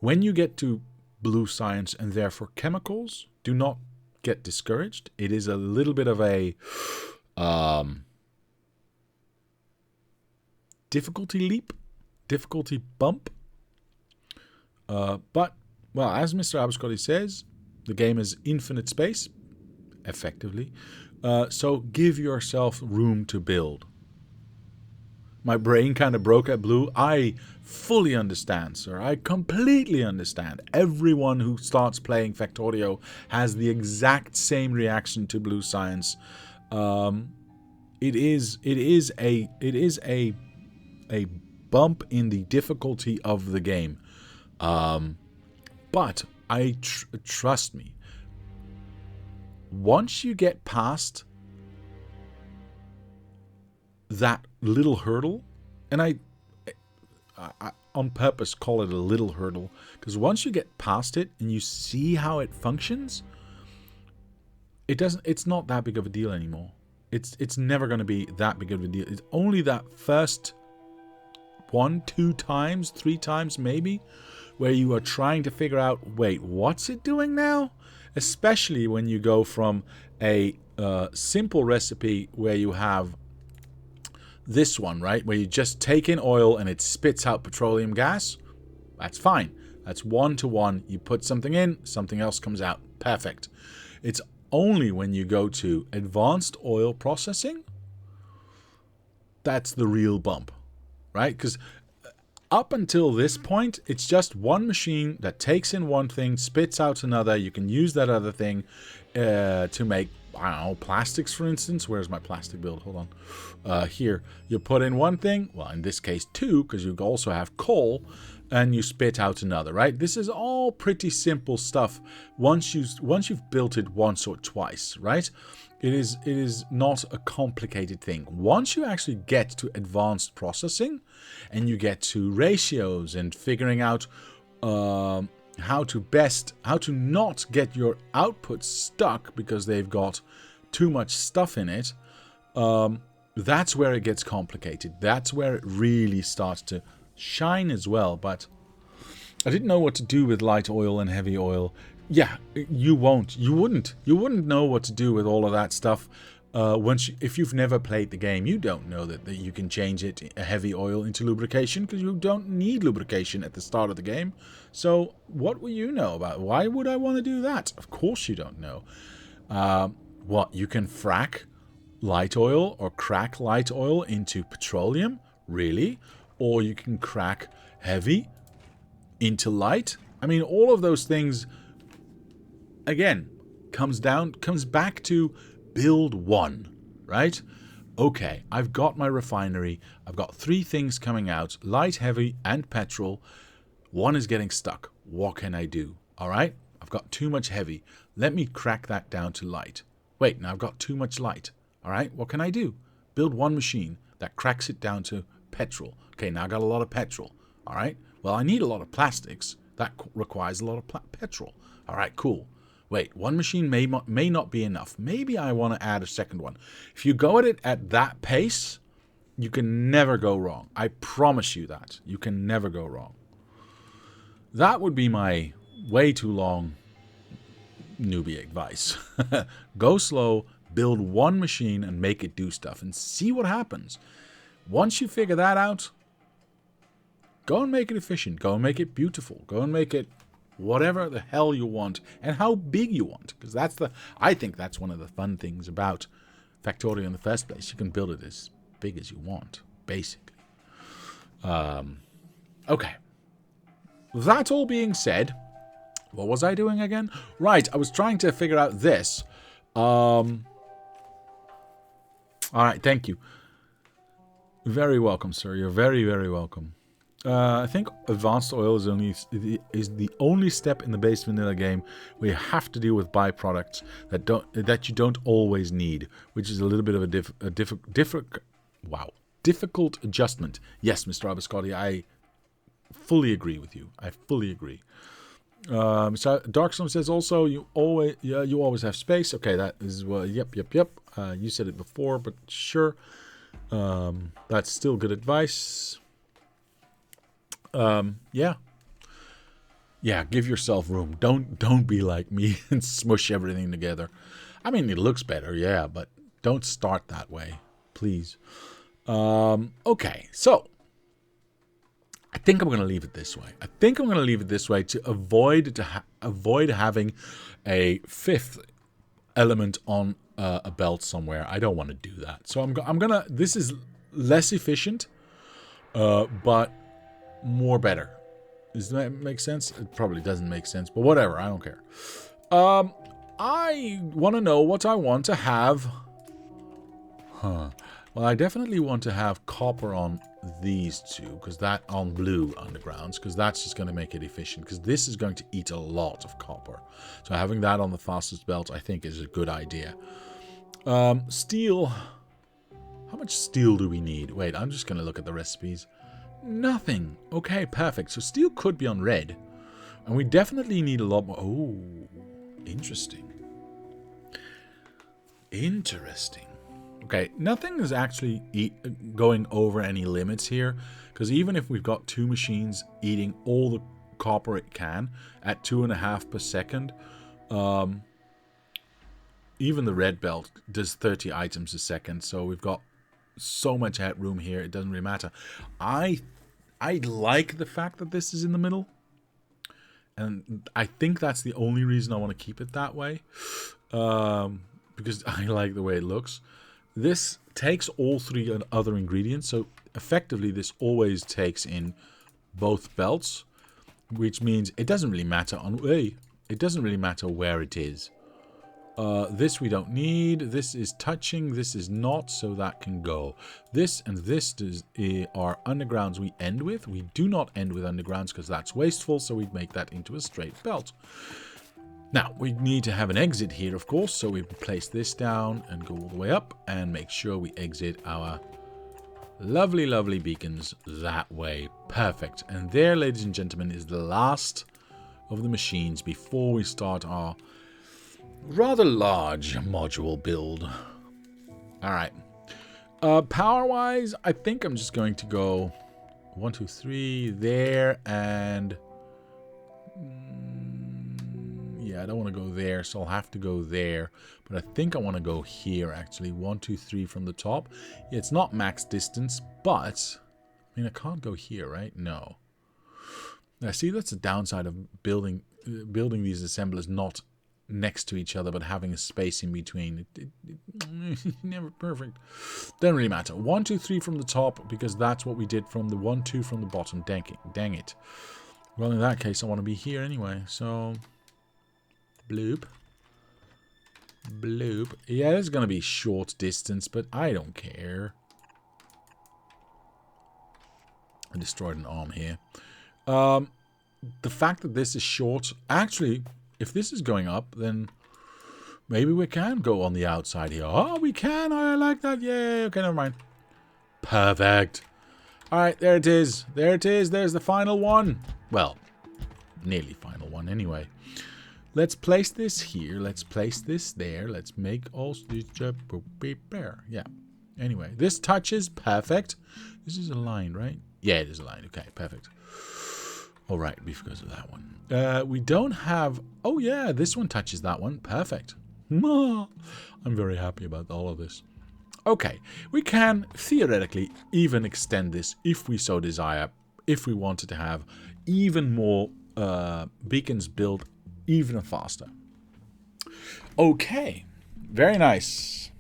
When you get to blue science and therefore chemicals, do not get discouraged. It is a little bit of a difficulty leap, difficulty bump. But, well, as Mr. Abascotty says, the game is infinite space, effectively. So give yourself room to build. My brain kind of broke at blue. I fully understand, sir. I completely understand. Everyone who starts playing Factorio has the exact same reaction to blue science. It is a bump in the difficulty of the game. But trust me. Once you get past that little hurdle, and I on purpose call it a little hurdle, because once you get past it and you see how it functions, it's not that big of a deal anymore. It's never going to be that big of a deal. It's only that first 1, 2 times, 3 times maybe, where you are trying to figure out, wait, what's it doing now? Especially when you go from a simple recipe where you have this one, right? Where you just take in oil and it spits out petroleum gas. That's fine. That's 1-to-1. You put something in, something else comes out. Perfect. It's only when you go to advanced oil processing that's the real bump, right? Because up until this point, it's just one machine that takes in one thing, spits out another. You can use that other thing to make, I don't know, plastics, for instance. Where's my plastic build? Hold on. Here, you put in one thing. Well, in this case, 2, because you also have coal, and you spit out another, right? This is all pretty simple stuff once you've built it once or twice, right? It is not a complicated thing. Once you actually get to advanced processing and you get to ratios and figuring out how to not get your output stuck because they've got too much stuff in it, that's where it gets complicated. That's where it really starts to shine as well. But I didn't know what to do with light oil and heavy oil. Yeah, you wouldn't know what to do with all of that stuff. If you've never played the game, you don't know that you can change it, heavy oil, into lubrication, because you don't need lubrication at the start of the game. So what will you know about it? Why would I want to do that? Of course you don't know. What, you can frack light oil or crack light oil into petroleum? Really? Or you can crack heavy into light? I mean, all of those things, again, comes back to build one, right? Okay, I've got my refinery. I've got 3 things coming out, light, heavy, and petrol. One is getting stuck. What can I do? All right, I've got too much heavy. Let me crack that down to light. Wait, now I've got too much light. All right, what can I do? Build one machine that cracks it down to petrol. Okay, now I got a lot of petrol. All right, well, I need a lot of plastics. That requires a lot of petrol. All right, cool. Wait, one machine may not be enough. Maybe I want to add a second one. If you go at it at that pace, you can never go wrong. I promise you that. You can never go wrong. That would be my way too long newbie advice. Go slow, build one machine and make it do stuff and see what happens. Once you figure that out, go and make it efficient. Go and make it beautiful. Go and make it whatever the hell you want and how big you want. Because I think that's one of the fun things about Factorio in the first place. You can build it as big as you want, basically. Okay. That all being said, what was I doing again? Right, I was trying to figure out this. Alright, thank you. Very welcome, sir. You're very, very welcome. I think advanced oil is the only step in the base vanilla game where you have to deal with byproducts that you don't always need, which is a little bit of a difficult adjustment. Yes, Mr. Abascotti, I fully agree with you. I fully agree. So Darkstorm says also you always have space. Okay, that is yep. You said it before, but sure. That's still good advice. Yeah, give yourself room. Don't be like me and smush everything together. I mean, it looks better, yeah, but don't start that way, please. Okay, so I think I'm going to leave it this way. I think I'm going to leave it this way to avoid having a fifth element on a belt somewhere. I don't want to do that. So I'm gonna. This is less efficient, but more better. Does that make sense? It probably doesn't make sense, but whatever. I don't care. I want to know what I want to have. Well, I definitely want to have copper on these two, because that on blue undergrounds, because that's just going to make it efficient, because this is going to eat a lot of copper. So having that on the fastest belt, I think, is a good idea. Steel. How much steel do we need? Wait, I'm just going to look at the recipes. Nothing. Okay, perfect. So steel could be on red. And we definitely need a lot more. Oh, interesting. Interesting. Okay, nothing is actually going over any limits here. Because even if we've got two machines eating all the copper it can at 2.5 per second, even the red belt does 30 items a second. So we've got so much headroom here, it doesn't really matter. I like the fact that this is in the middle. And I think that's the only reason I want to keep it that way. Because I like the way it looks. This takes all three other ingredients. So effectively, this always takes in both belts. Which means it doesn't really matter it doesn't really matter where it is. This we don't need. This is touching. This is not, so that can go. This and this are undergrounds we end with. We do not end with undergrounds because that's wasteful, so we'd make that into a straight belt. Now, we need to have an exit here, of course, so we place this down and go all the way up and make sure we exit our lovely, lovely beacons that way. Perfect. And there, ladies and gentlemen, is the last of the machines before we start our rather large module build. Alright. Power-wise, I think I'm just going to go 1, 2, 3 there, and yeah, I don't want to go there, so I'll have to go there. But I think I want to go here, actually. 1, 2, 3 from the top. Yeah, it's not max distance, but I mean, I can't go here, right? No. Now, see, that's the downside of building these assemblers not next to each other, but having a space in between. Never perfect. Doesn't really matter. 1, 2, 3 from the top, because that's what we did from the 1, 2 from the bottom. Dang it. Well, in that case, I want to be here anyway. So, bloop. Bloop. Yeah, it's going to be short distance, but I don't care. I destroyed an arm here. The fact that this is short, actually, if this is going up, then maybe we can go on the outside here. Oh, we can. I like that. Yay. Okay, never mind. Perfect. All right, there it is. There it is. There's the final one. Well, nearly final one anyway. Let's place this here. Let's place this there. Let's make all prepare. Yeah. Anyway, this touches. Perfect. This is a line, right? Yeah, it is a line. Okay, perfect. All right, because of that one. We don't have... Oh, yeah, this one touches that one. Perfect. I'm very happy about all of this. Okay, we can theoretically even extend this if we so desire, if we wanted to have even more beacons build even faster. Okay, very nice.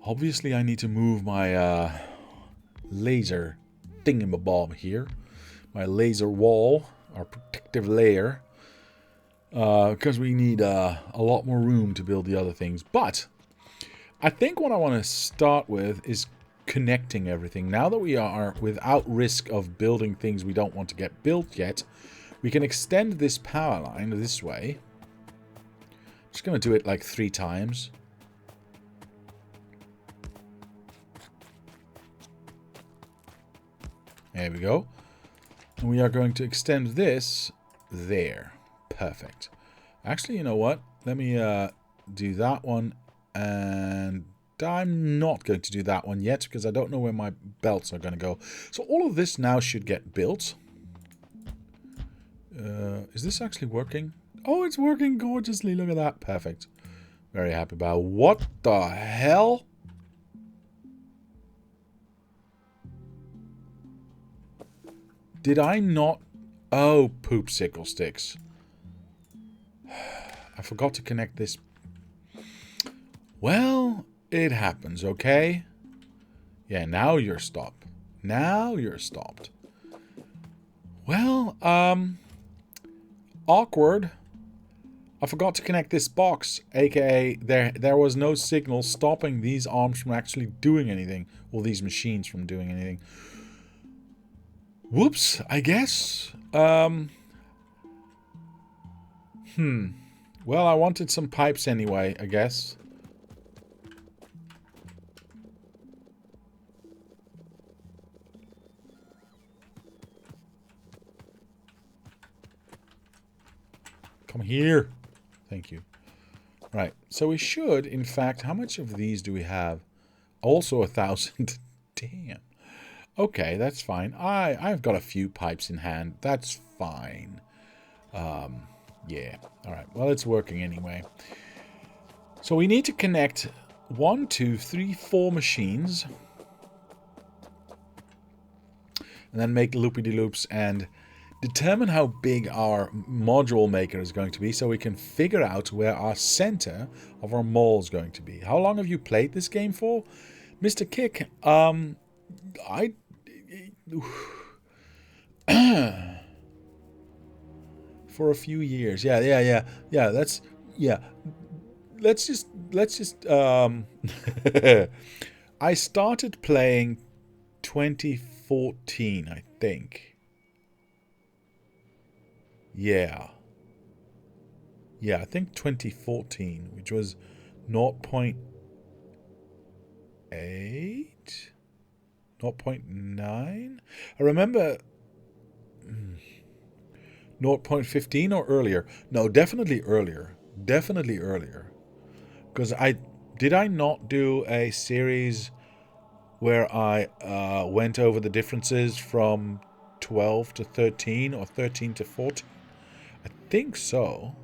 Obviously, I need to move my laser thingamabob here. My laser wall, our protective layer. Because we need a lot more room to build the other things. But I think what I want to start with is connecting everything. Now that we are without risk of building things we don't want to get built yet, we can extend this power line this way. Just going to do it like 3 times. There we go. And we are going to extend this there. Perfect. Actually, you know what? Let me do that one. And I'm not going to do that one yet because I don't know where my belts are going to go. So all of this now should get built. Is this actually working? Oh, it's working gorgeously. Look at that. Perfect. Very happy about it. What the hell? Did I not... Oh, poop sickle sticks. I forgot to connect this. Well, it happens, okay? Yeah, now you're stopped. Now you're stopped. Well, awkward. I forgot to connect this box, aka there was no signal stopping these arms from actually doing anything. Or these machines from doing anything. Whoops, I guess. Well, I wanted some pipes anyway, I guess. Come here. Thank you. Right, so we should, in fact, how much of these do we have? Also 1,000. Damn. Okay, that's fine. I've got a few pipes in hand. That's fine. Yeah. All right. Well, it's working anyway. So we need to connect 1, 2, 3, 4 machines. And then make loopy-de-loops and determine how big our module maker is going to be so we can figure out where our center of our mall is going to be. How long have you played this game for? Mr. Kick, for a few years. Yeah, let's just I started playing 2014, I think. Yeah, I think 2014, which was 0.8, 0.9. I remember 0.15 or earlier. No, definitely earlier. Definitely earlier. Because did I not do a series where I went over the differences from 12 to 13 or 13 to 14? I think so.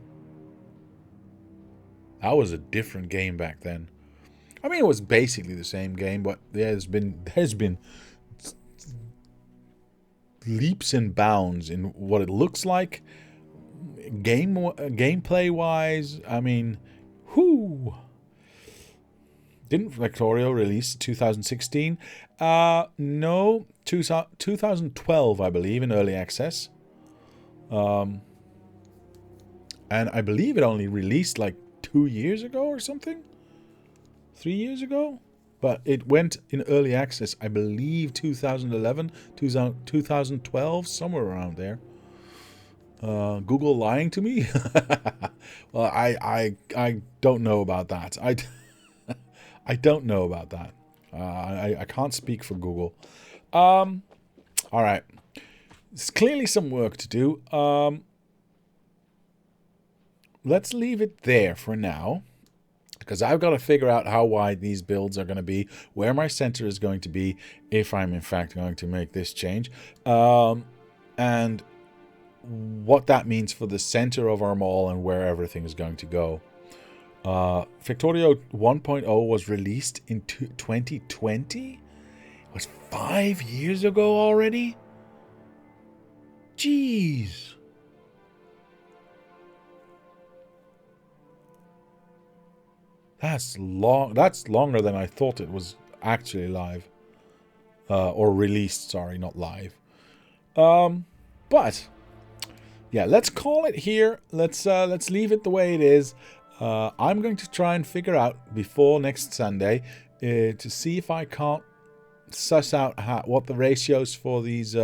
That was a different game back then. I mean, it was basically the same game, but there's been leaps and bounds in what it looks like, gameplay wise. I mean, whoo! Didn't Factorio release 2016? No, 2012, I believe, in early access. And I believe it only released like 2 years ago or something. 3 years ago. But it went in early access, I believe 2011, 2012, somewhere around there. Google lying to me? Well, I don't know about that. I don't know about that. I can't speak for Google. All right. There's clearly some work to do. Let's leave it there for now. Because I've got to figure out how wide these builds are going to be, where my center is going to be, if I'm in fact going to make this change, and what that means for the center of our mall and where everything is going to go. Factorio 1.0 was released in 2020? It was 5 years ago already? Jeez. That's long. That's longer than I thought it was actually live. Or released, sorry, not live. But yeah, let's call it here. Let's leave it the way it is. I'm going to try and figure out before next Sunday to see if I can't suss out what the ratios for these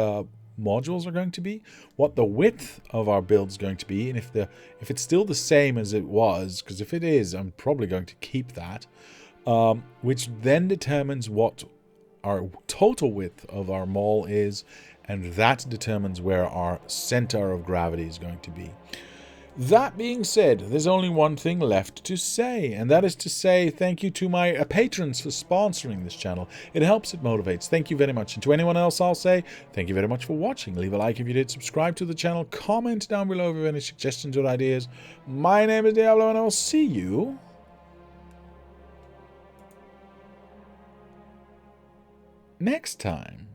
modules are going to be, what the width of our build is going to be, and if it's still the same as it was, because if it is, I'm probably going to keep that, which then determines what our total width of our mall is, and that determines where our center of gravity is going to be. That being said, there's only one thing left to say, and that is to say thank you to my patrons for sponsoring this channel. It helps, it motivates. Thank you very much. And to anyone else, I'll say thank you very much for watching. Leave a like if you did, subscribe to the channel, comment down below if you have any suggestions or ideas. My name is Diablo, and I'll see you next time.